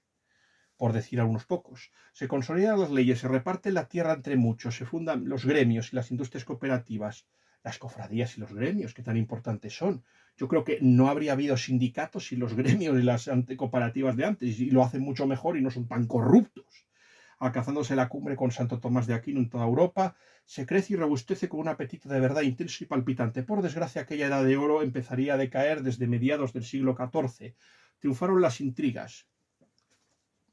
por decir a unos pocos. Se consolidan las leyes, se reparte la tierra entre muchos, se fundan los gremios y las industrias cooperativas, las cofradías y los gremios, que tan importantes son. Yo creo que no habría habido sindicatos sin los gremios y las cooperativas de antes, y lo hacen mucho mejor y no son tan corruptos. Alcanzándose la cumbre con Santo Tomás de Aquino en toda Europa, se crece y robustece con un apetito de verdad intenso y palpitante. Por desgracia, aquella edad de oro empezaría a decaer desde mediados del siglo XIV. Triunfaron las intrigas.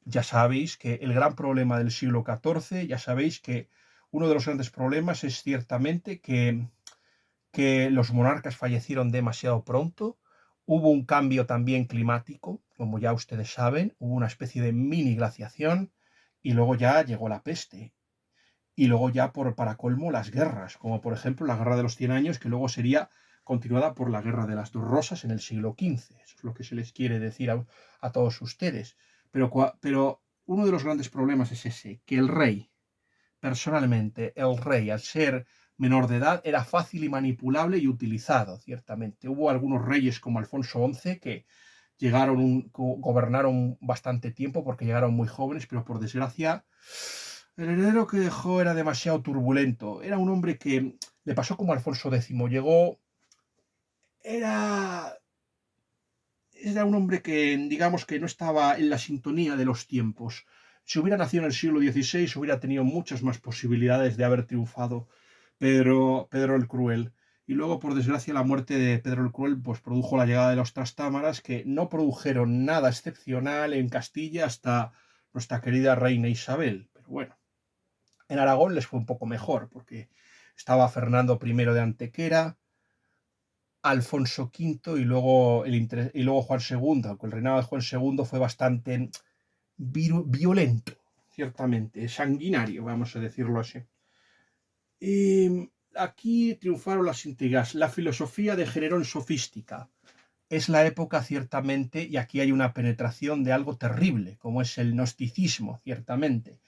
Ya sabéis que el gran problema del siglo XIV, ya sabéis que uno de los grandes problemas es ciertamente que los monarcas fallecieron demasiado pronto, hubo un cambio también climático, como ya ustedes saben, hubo una especie de mini glaciación y luego ya llegó la peste. Y luego ya para colmo las guerras, como por ejemplo la Guerra de los 100 años, que luego sería continuada por la Guerra de las Dos Rosas en el siglo XV. Eso es lo que se les quiere decir a todos ustedes. Pero uno de los grandes problemas es ese, que el rey, personalmente, el rey, al ser menor de edad, era fácil y manipulable y utilizado, ciertamente. Hubo algunos reyes como Alfonso XI que gobernaron bastante tiempo porque llegaron muy jóvenes, pero por desgracia el heredero que dejó era demasiado turbulento. Era un hombre que le pasó como Alfonso X. Era un hombre que, digamos, que no estaba en la sintonía de los tiempos. Si hubiera nacido en el siglo XVI, hubiera tenido muchas más posibilidades de haber triunfado Pedro el Cruel. Y luego, por desgracia, la muerte de Pedro el Cruel pues, produjo la llegada de los Trastámaras, que no produjeron nada excepcional en Castilla hasta nuestra querida reina Isabel. Pero bueno, en Aragón les fue un poco mejor, porque estaba Fernando I de Antequera, Alfonso V y luego Juan II, aunque el reinado de Juan II fue bastante violento, ciertamente, sanguinario, vamos a decirlo así. Aquí triunfaron las intrigas. La filosofía degeneró en sofística. Es la época, ciertamente, y aquí hay una penetración de algo terrible, como es el gnosticismo, ciertamente.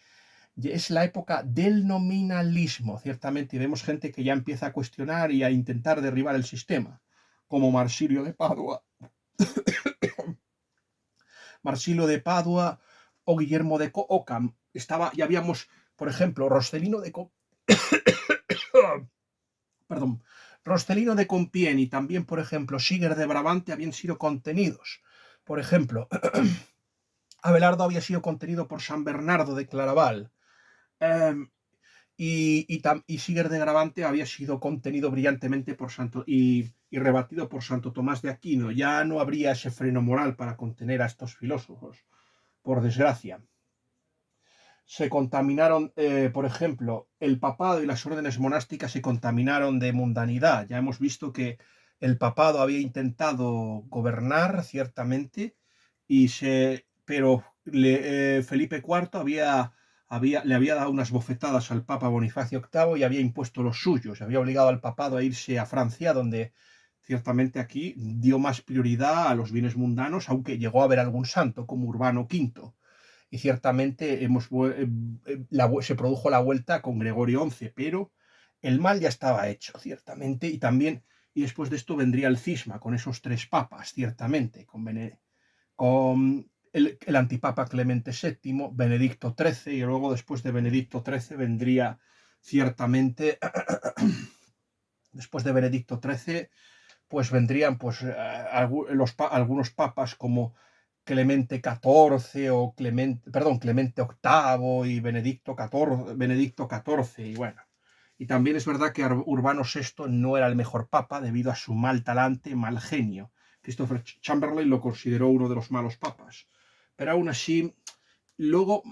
Es la época del nominalismo, ciertamente, y vemos gente que ya empieza a cuestionar y a intentar derribar el sistema, como Marsilio de Padua. Marsilio de Padua o Guillermo de Ockham. Ya habíamos, por ejemplo, Roscelino de Compiègne y también, por ejemplo, Siger de Brabante habían sido contenidos. Por ejemplo, Abelardo había sido contenido por San Bernardo de Claraval. Y Siger de Brabante había sido contenido brillantemente y rebatido por Santo Tomás de Aquino. Ya no habría ese freno moral para contener a estos filósofos, por desgracia. Se contaminaron, por ejemplo, el papado y las órdenes monásticas se contaminaron de mundanidad. Ya hemos visto que el papado había intentado gobernar, ciertamente, y pero Felipe IV le había dado unas bofetadas al Papa Bonifacio VIII y había impuesto los suyos, había obligado al papado a irse a Francia, donde ciertamente aquí dio más prioridad a los bienes mundanos, aunque llegó a haber algún santo, como Urbano V. Y ciertamente se produjo la vuelta con Gregorio XI, pero el mal ya estaba hecho, ciertamente, y después de esto vendría el cisma, con esos tres papas, ciertamente, con el antipapa Clemente VII, Benedicto XIII, y luego después de Benedicto XIII vendría ciertamente, después de Benedicto XIII, pues vendrían algunos papas como Clemente XIV o Clemente VIII y Benedicto XIV, y bueno. Y también es verdad que Urbano VI no era el mejor papa debido a su mal talante, mal genio. Christopher Chamberlain lo consideró uno de los malos papas. Pero aún así, luego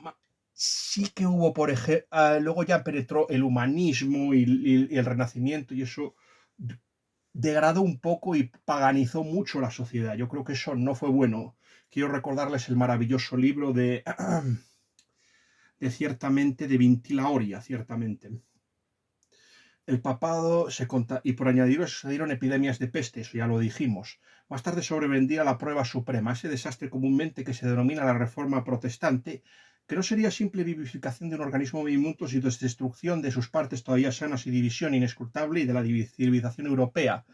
sí que hubo, por ejemplo, luego ya penetró el humanismo y el Renacimiento, y eso degradó un poco y paganizó mucho la sociedad. Yo creo que eso no fue bueno. Quiero recordarles el maravilloso libro de ciertamente de Vintila Oria, ciertamente. El papado y por añadido sucedieron epidemias de peste, eso ya lo dijimos. Más tarde sobrevendría la prueba suprema, ese desastre comúnmente que se denomina la Reforma Protestante, que no sería simple vivificación de un organismo viviente, sino destrucción de sus partes todavía sanas y división inescrutable y de la civilización europea.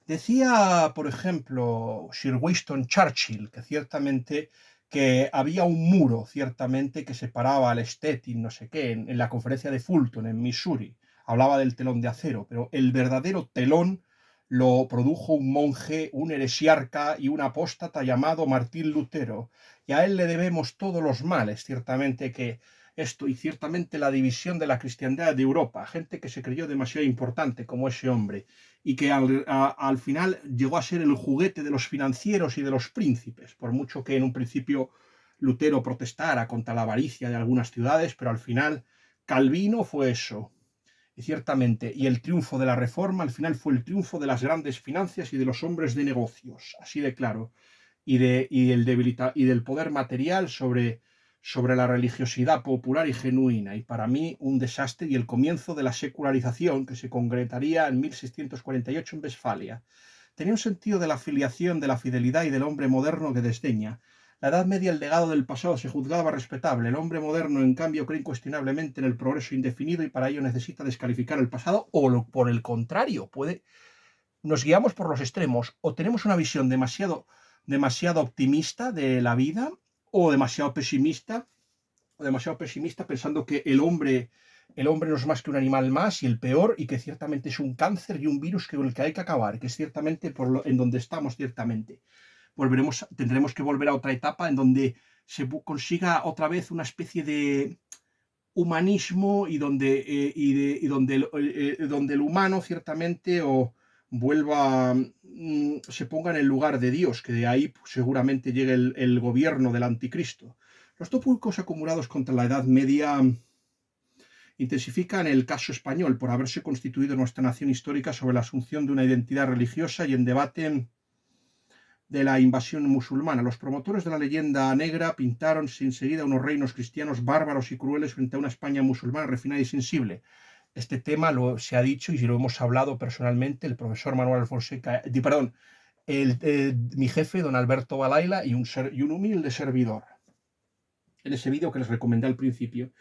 Decía, por ejemplo, Sir Winston Churchill, que ciertamente que había un muro, ciertamente, que separaba al Stettin, no sé qué, en la conferencia de Fulton, en Missouri. Hablaba del telón de acero, pero el verdadero telón lo produjo un monje, un heresiarca y un apóstata llamado Martín Lutero. Y a él le debemos todos los males, ciertamente, que esto, y ciertamente la división de la cristiandad de Europa, gente que se creyó demasiado importante como ese hombre, y que al final llegó a ser el juguete de los financieros y de los príncipes, por mucho que en un principio Lutero protestara contra la avaricia de algunas ciudades, pero al final Calvino fue eso. Y ciertamente, y el triunfo de la Reforma al final fue el triunfo de las grandes finanzas y de los hombres de negocios, así de claro, y del poder material sobre la religiosidad popular y genuina, y para mí un desastre y el comienzo de la secularización que se concretaría en 1648 en Westfalia. Tenía un sentido de la filiación, de la fidelidad y del hombre moderno que desdeña. La Edad Media, el legado del pasado, se juzgaba respetable. El hombre moderno, en cambio, cree incuestionablemente en el progreso indefinido y para ello necesita descalificar el pasado o, por el contrario, nos guiamos por los extremos. O tenemos una visión demasiado optimista de la vida o demasiado pesimista pensando que el hombre no es más que un animal más y el peor, y que ciertamente es un cáncer y un virus con el que hay que acabar, que es ciertamente en donde estamos ciertamente. Tendremos que volver a otra etapa en donde se consiga otra vez una especie de humanismo y donde el humano ciertamente se ponga en el lugar de Dios, que de ahí seguramente llegue el gobierno del anticristo. Los tópicos acumulados contra la Edad Media intensifican el caso español por haberse constituido nuestra nación histórica sobre la asunción de una identidad religiosa y en debate de la invasión musulmana. Los promotores de la leyenda negra pintaron enseguida unos reinos cristianos bárbaros y crueles frente a una España musulmana refinada y sensible. Este tema se ha dicho y lo hemos hablado personalmente el profesor Manuel Fonseca, mi jefe, don Alberto Balaila, y un humilde servidor, en ese vídeo que les recomendé al principio.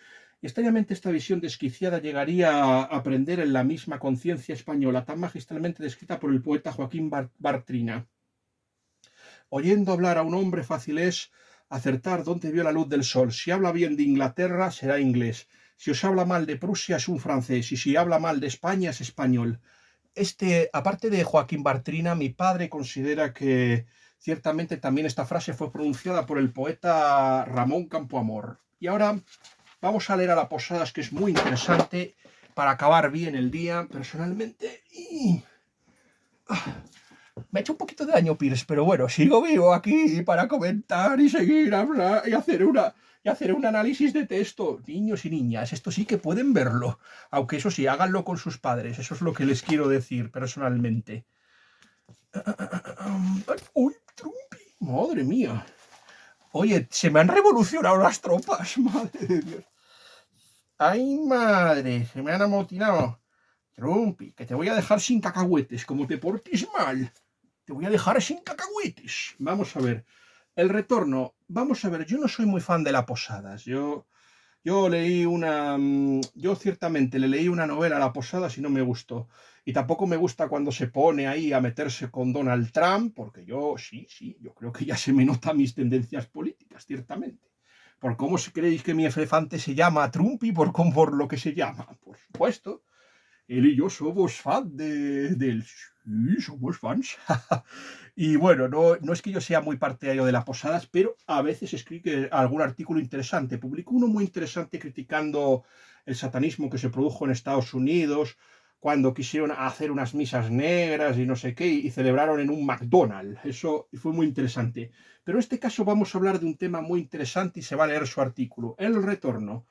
Y extrañamente esta visión desquiciada llegaría a aprender en la misma conciencia española, tan magistralmente descrita por el poeta Joaquín Bartrina. Oyendo hablar a un hombre fácil es acertar dónde vio la luz del sol. Si habla bien de Inglaterra, será inglés. Si os habla mal de Prusia, es un francés. Y si habla mal de España, es español. Aparte de Joaquín Bartrina, mi padre considera que ciertamente también esta frase fue pronunciada por el poeta Ramón Campoamor. Y ahora vamos a leer a la Posadas, que es muy interesante para acabar bien el día. Personalmente, me ha hecho un poquito de daño Pierce, pero bueno, sigo vivo aquí para comentar y seguir hablando y hacer un análisis de texto. Niños y niñas, esto sí que pueden verlo, aunque eso sí, háganlo con sus padres. Eso es lo que les quiero decir personalmente. Uy, Trumpy, madre mía. Oye, se me han revolucionado las tropas, madre de Dios. ¡Ay, madre! Se me han amotinado. Trumpi, que te voy a dejar sin cacahuetes, como te portes mal. Te voy a dejar sin cacahuetes. Vamos a ver. El retorno. Vamos a ver, yo no soy muy fan de las posadas. Yo leí una. Yo ciertamente le leí una novela a la Posadas y no me gustó. Y tampoco me gusta cuando se pone ahí a meterse con Donald Trump, porque yo, sí, yo creo que ya se me nota mis tendencias políticas, ciertamente. ¿Por cómo creéis que mi elefante se llama Trump y por lo que se llama? Por supuesto. Él y yo somos fan de él. Sí, somos fans. Y bueno, no es que yo sea muy partidario de las posadas, pero a veces escribe algún artículo interesante. Publicó uno muy interesante criticando el satanismo que se produjo en Estados Unidos cuando quisieron hacer unas misas negras y no sé qué, y celebraron en un McDonald's. Eso fue muy interesante. Pero en este caso vamos a hablar de un tema muy interesante y se va a leer su artículo. El retorno.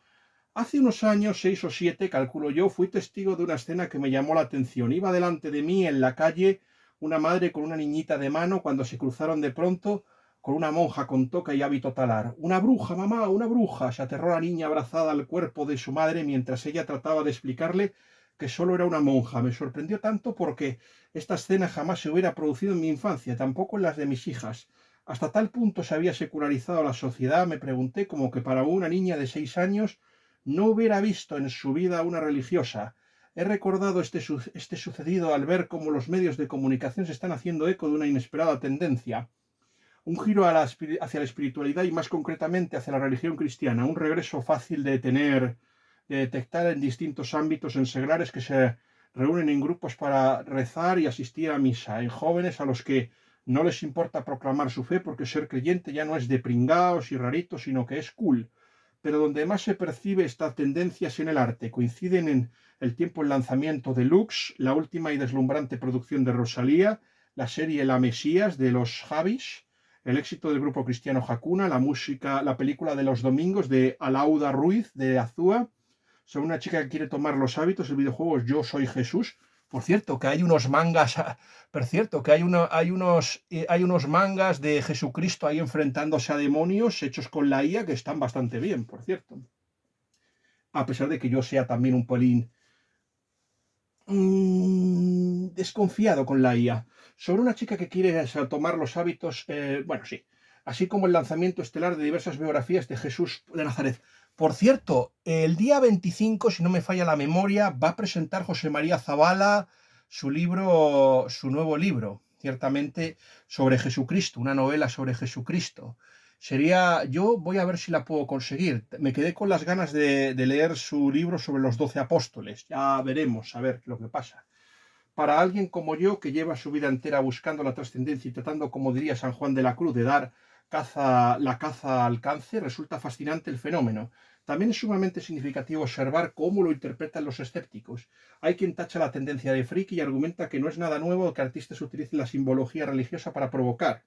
Hace unos años, 6 o 7, calculo yo, fui testigo de una escena que me llamó la atención. Iba delante de mí en la calle una madre con una niñita de mano cuando se cruzaron de pronto con una monja con toca y hábito talar. Una bruja, mamá, una bruja. Se aterró la niña abrazada al cuerpo de su madre mientras ella trataba de explicarle que solo era una monja. Me sorprendió tanto porque esta escena jamás se hubiera producido en mi infancia, tampoco en las de mis hijas. Hasta tal punto se había secularizado la sociedad, me pregunté, como que para una niña de 6 años no hubiera visto en su vida una religiosa. He recordado este sucedido al ver cómo los medios de comunicación se están haciendo eco de una inesperada tendencia, un giro hacia la espiritualidad y más concretamente hacia la religión cristiana, un regreso fácil de detectar en distintos ámbitos en seglares que se reúnen en grupos para rezar y asistir a misa, en jóvenes a los que no les importa proclamar su fe porque ser creyente ya no es de pringaos y raritos, sino que es cool. Pero donde más se percibe esta tendencia es en el arte. Coinciden en el tiempo el lanzamiento de Lux, la última y deslumbrante producción de Rosalía, la serie La Mesías de los Javis, el éxito del grupo cristiano Hakuna, la música, la película de los domingos de Alauda Ruiz de Azúa, sobre una chica que quiere tomar los hábitos, el videojuego Yo Soy Jesús. Por cierto, que hay unos mangas, por cierto, que hay unos mangas de Jesucristo ahí enfrentándose a demonios hechos con la IA que están bastante bien, por cierto. A pesar de que yo sea también un pelín desconfiado con la IA. Sobre una chica que quiere tomar los hábitos, bueno, sí, así como el lanzamiento estelar de diversas biografías de Jesús de Nazaret. Por cierto, el día 25, si no me falla la memoria, va a presentar José María Zabala su nuevo libro, ciertamente, sobre Jesucristo, una novela sobre Jesucristo. Yo voy a ver si la puedo conseguir. Me quedé con las ganas de leer su libro sobre los 12 apóstoles. Ya veremos, a ver lo que pasa. Para alguien como yo, que lleva su vida entera buscando la trascendencia y tratando, como diría San Juan de la Cruz, de dar la caza al cáncer, resulta fascinante el fenómeno. También es sumamente significativo observar cómo lo interpretan los escépticos. Hay quien tacha la tendencia de friki y argumenta que no es nada nuevo que artistas utilicen la simbología religiosa para provocar,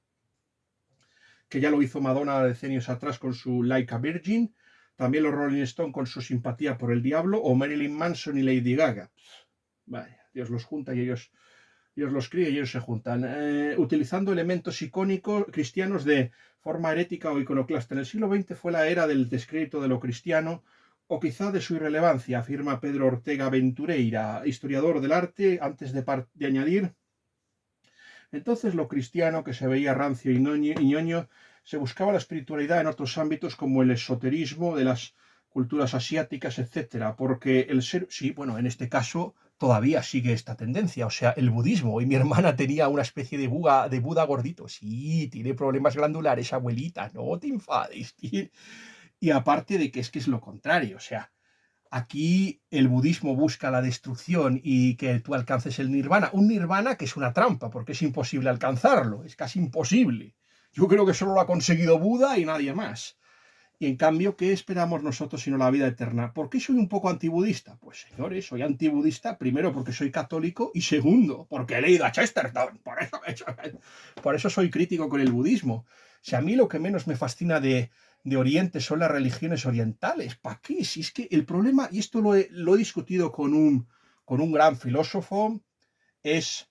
que ya lo hizo Madonna decenios atrás con su Like a Virgin, también los Rolling Stones con su Simpatía por el Diablo, o Marilyn Manson y Lady Gaga. Vaya, Dios los junta y Dios los cría y ellos se juntan, utilizando elementos icónicos cristianos de forma herética o iconoclasta. En el siglo XX fue la era del descrédito de lo cristiano, o quizá de su irrelevancia, afirma Pedro Ortega Ventureira, historiador del arte, antes de añadir: entonces lo cristiano, que se veía rancio y ñoño, se buscaba la espiritualidad en otros ámbitos como el esoterismo de las culturas asiáticas, etcétera, porque el ser, sí, bueno, en este caso todavía sigue esta tendencia, o sea, el budismo, y mi hermana tenía una especie de Buda gordito, sí, tiene problemas glandulares, abuelita, no te enfades, y aparte de que es lo contrario, o sea, aquí el budismo busca la destrucción y que tú alcances el nirvana. Un nirvana que es una trampa, porque es imposible alcanzarlo, es casi imposible. Yo creo que solo lo ha conseguido Buda y nadie más. Y en cambio, ¿qué esperamos nosotros sino la vida eterna? ¿Por qué soy un poco antibudista? Pues señores, soy antibudista primero porque soy católico y segundo porque he leído a Chesterton. Por eso soy crítico con el budismo. Si a mí lo que menos me fascina de Oriente son las religiones orientales, ¿para qué? Si es que el problema, y esto lo he discutido con un gran filósofo, es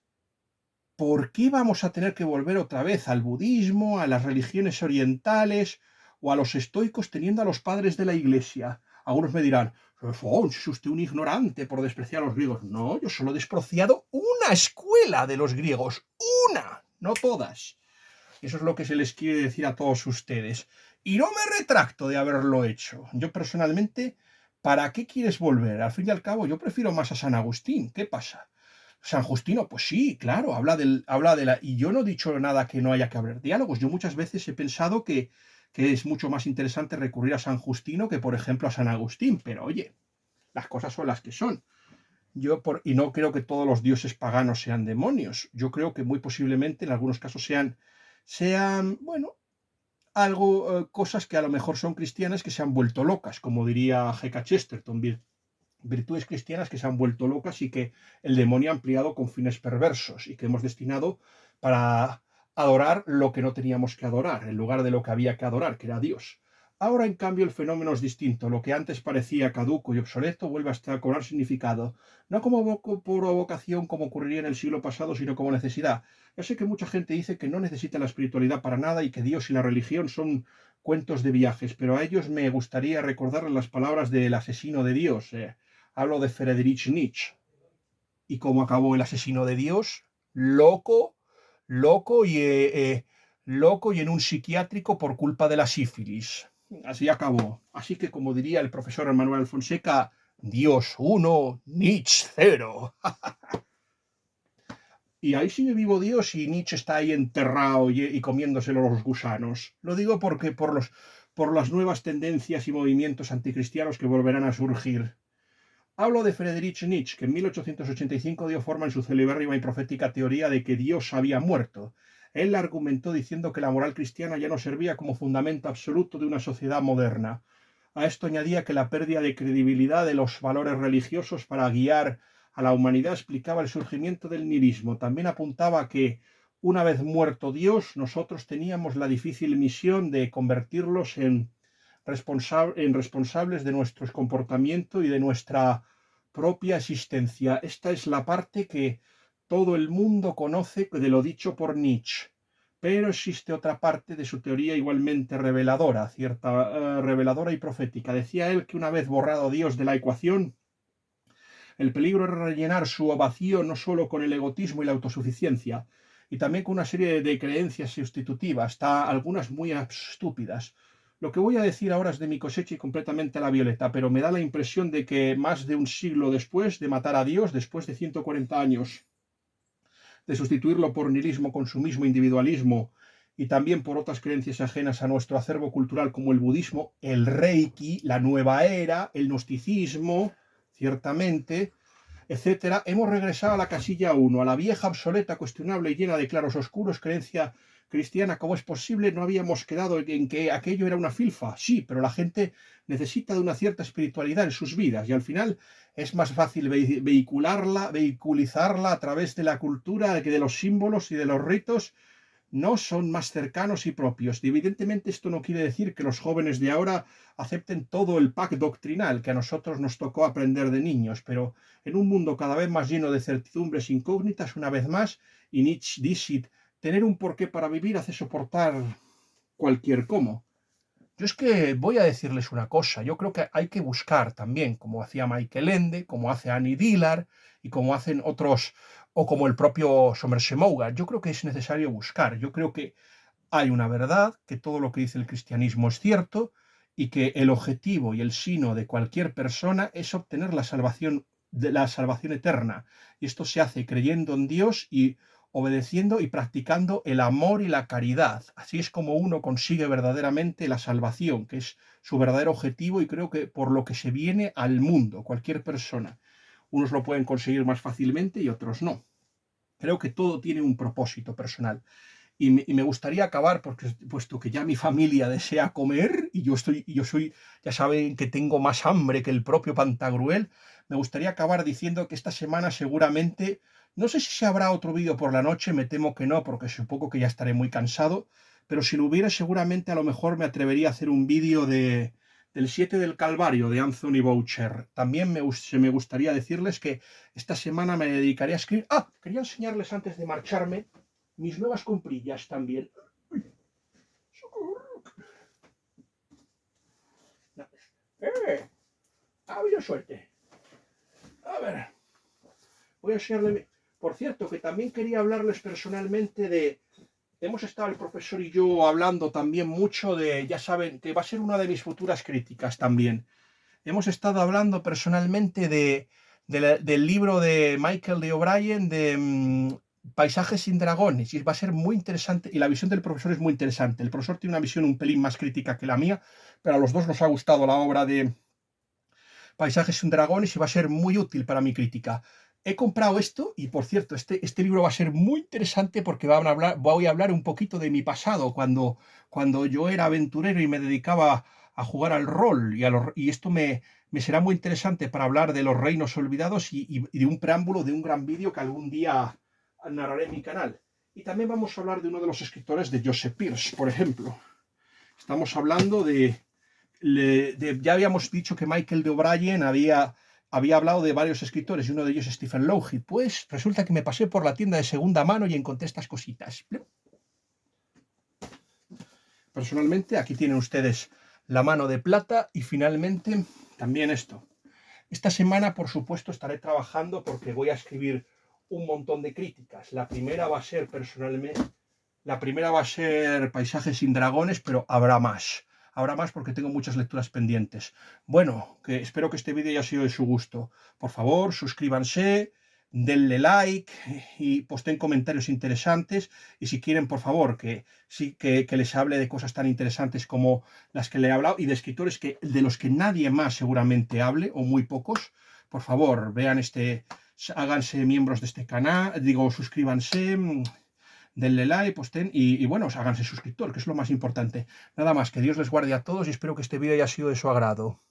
¿por qué vamos a tener que volver otra vez al budismo, a las religiones orientales o a los estoicos teniendo a los padres de la Iglesia? Algunos me dirán, Alfonso, es usted un ignorante por despreciar a los griegos. No, yo solo he despreciado una escuela de los griegos, una, no todas. Eso es lo que se les quiere decir a todos ustedes. Y no me retracto de haberlo hecho. Yo personalmente, ¿para qué quieres volver? Al fin y al cabo, yo prefiero más a San Agustín. ¿Qué pasa? San Justino, pues sí, claro, habla de la... Y yo no he dicho nada que no haya que haber diálogos. Yo muchas veces he pensado que es mucho más interesante recurrir a San Justino que, por ejemplo, a San Agustín. Pero oye, las cosas son las que son. Y no creo que todos los dioses paganos sean demonios. Yo creo que muy posiblemente en algunos casos bueno, cosas que a lo mejor son cristianas que se han vuelto locas, como diría G.K. Chesterton, virtudes cristianas que se han vuelto locas y que el demonio ha ampliado con fines perversos y que hemos destinado para adorar lo que no teníamos que adorar, en lugar de lo que había que adorar, que era Dios. Ahora, en cambio, el fenómeno es distinto. Lo que antes parecía caduco y obsoleto vuelve a cobrar significado, no como provocación como ocurriría en el siglo pasado, sino como necesidad. Ya sé que mucha gente dice que no necesita la espiritualidad para nada y que Dios y la religión son cuentos de viajes, pero a ellos me gustaría recordarles las palabras del asesino de Dios. Hablo de Friedrich Nietzsche. ¿Y cómo acabó el asesino de Dios? Loco, loco loco y en un psiquiátrico por culpa de la sífilis. Así acabó. Así que, como diría el profesor Manuel Fonseca, Dios 1, Nietzsche 0. Y ahí sigue vivo Dios y Nietzsche está ahí enterrado y comiéndoselo los gusanos. Lo digo porque por las nuevas tendencias y movimientos anticristianos que volverán a surgir. Hablo de Friedrich Nietzsche, que en 1885 dio forma en su celebérrima y profética teoría de que Dios había muerto. Él argumentó diciendo que la moral cristiana ya no servía como fundamento absoluto de una sociedad moderna. A esto añadía que la pérdida de credibilidad de los valores religiosos para guiar a la humanidad explicaba el surgimiento del nihilismo. También apuntaba que, una vez muerto Dios, nosotros teníamos la difícil misión de convertirlos en responsables de nuestro comportamiento y de nuestra propia existencia. Esta es la parte que todo el mundo conoce de lo dicho por Nietzsche. Pero existe otra parte de su teoría igualmente reveladora, reveladora y profética. Decía él que una vez borrado Dios de la ecuación, el peligro era rellenar su vacío no solo con el egotismo y la autosuficiencia, y también con una serie de creencias sustitutivas, hasta algunas muy estúpidas. Lo que voy a decir ahora es de mi cosecha y completamente a la violeta, pero me da la impresión de que más de un siglo después de matar a Dios, después de 140 años de sustituirlo por nihilismo, consumismo, individualismo y también por otras creencias ajenas a nuestro acervo cultural como el budismo, el reiki, la nueva era, el gnosticismo, ciertamente, etcétera, hemos regresado a la casilla 1, a la vieja, obsoleta, cuestionable y llena de claros oscuros creencia cristiana. ¿Cómo es posible? No habíamos quedado en que aquello era una filfa. Sí, pero la gente necesita de una cierta espiritualidad en sus vidas y al final es más fácil vehiculizarla a través de la cultura que de los símbolos y de los ritos no son más cercanos y propios. Y evidentemente esto no quiere decir que los jóvenes de ahora acepten todo el pack doctrinal que a nosotros nos tocó aprender de niños, pero en un mundo cada vez más lleno de certidumbres incógnitas, una vez más, y Nietzsche dice, tener un porqué para vivir hace soportar cualquier cómo. Yo es que voy a decirles una cosa, yo creo que hay que buscar también, como hacía Michael Ende, como hace Annie Dillard y como hacen otros, o como el propio Somerset Maugham. Yo creo que es necesario buscar, yo creo que hay una verdad, que todo lo que dice el cristianismo es cierto y que el objetivo y el sino de cualquier persona es obtener la salvación eterna. Y esto se hace creyendo en Dios y obedeciendo y practicando el amor y la caridad. Así es como uno consigue verdaderamente la salvación, que es su verdadero objetivo y creo que por lo que se viene al mundo, cualquier persona. Unos lo pueden conseguir más fácilmente y otros no. Creo que todo tiene un propósito personal. Y me gustaría acabar, porque puesto que ya mi familia desea comer y yo soy, ya saben que tengo más hambre que el propio Pantagruel, me gustaría acabar diciendo que esta semana seguramente, no sé si se habrá otro vídeo por la noche, me temo que no, porque supongo que ya estaré muy cansado, pero si lo hubiera seguramente a lo mejor me atrevería a hacer un vídeo del 7 del Calvario de Anthony Boucher. También me gustaría decirles que esta semana me dedicaré a escribir. Ah, quería enseñarles antes de marcharme mis nuevas comprillas también. ¡Socorro! Ha habido suerte. A ver, voy a enseñarle. Por cierto, que también quería hablarles personalmente de. Hemos estado el profesor y yo hablando también mucho de, ya saben, que va a ser una de mis futuras críticas también. Hemos estado hablando personalmente del libro de Michael de O'Brien de Paisajes sin dragones, y va a ser muy interesante, y la visión del profesor es muy interesante. El profesor tiene una visión un pelín más crítica que la mía, pero a los dos nos ha gustado la obra de Paisajes sin dragones y va a ser muy útil para mi crítica. He comprado esto y, por cierto, este libro va a ser muy interesante porque voy a hablar un poquito de mi pasado, cuando yo era aventurero y me dedicaba a jugar al rol, y esto me será muy interesante para hablar de los reinos olvidados y de un preámbulo de un gran vídeo que algún día narraré en mi canal. Y también vamos a hablar de uno de los escritores, de Joseph Pearce, por ejemplo. Estamos hablando ya habíamos dicho que Michael de O'Brien había hablado de varios escritores y uno de ellos es Stephen Lougheed. Pues resulta que me pasé por la tienda de segunda mano y encontré estas cositas. Personalmente, aquí tienen ustedes la mano de plata y finalmente también esto. Esta semana, por supuesto, estaré trabajando porque voy a escribir un montón de críticas. La primera va a ser Paisajes sin dragones, pero habrá más. Habrá más porque tengo muchas lecturas pendientes. Bueno, espero que este vídeo haya sido de su gusto. Por favor, suscríbanse, denle like y posten comentarios interesantes. Y si quieren, por favor, que les hable de cosas tan interesantes como las que le he hablado y de escritores de los que nadie más seguramente hable, o muy pocos, por favor, háganse miembros de este canal, suscríbanse, denle like, posten y bueno, háganse suscriptor, que es lo más importante. Nada más, que Dios les guarde a todos y espero que este vídeo haya sido de su agrado.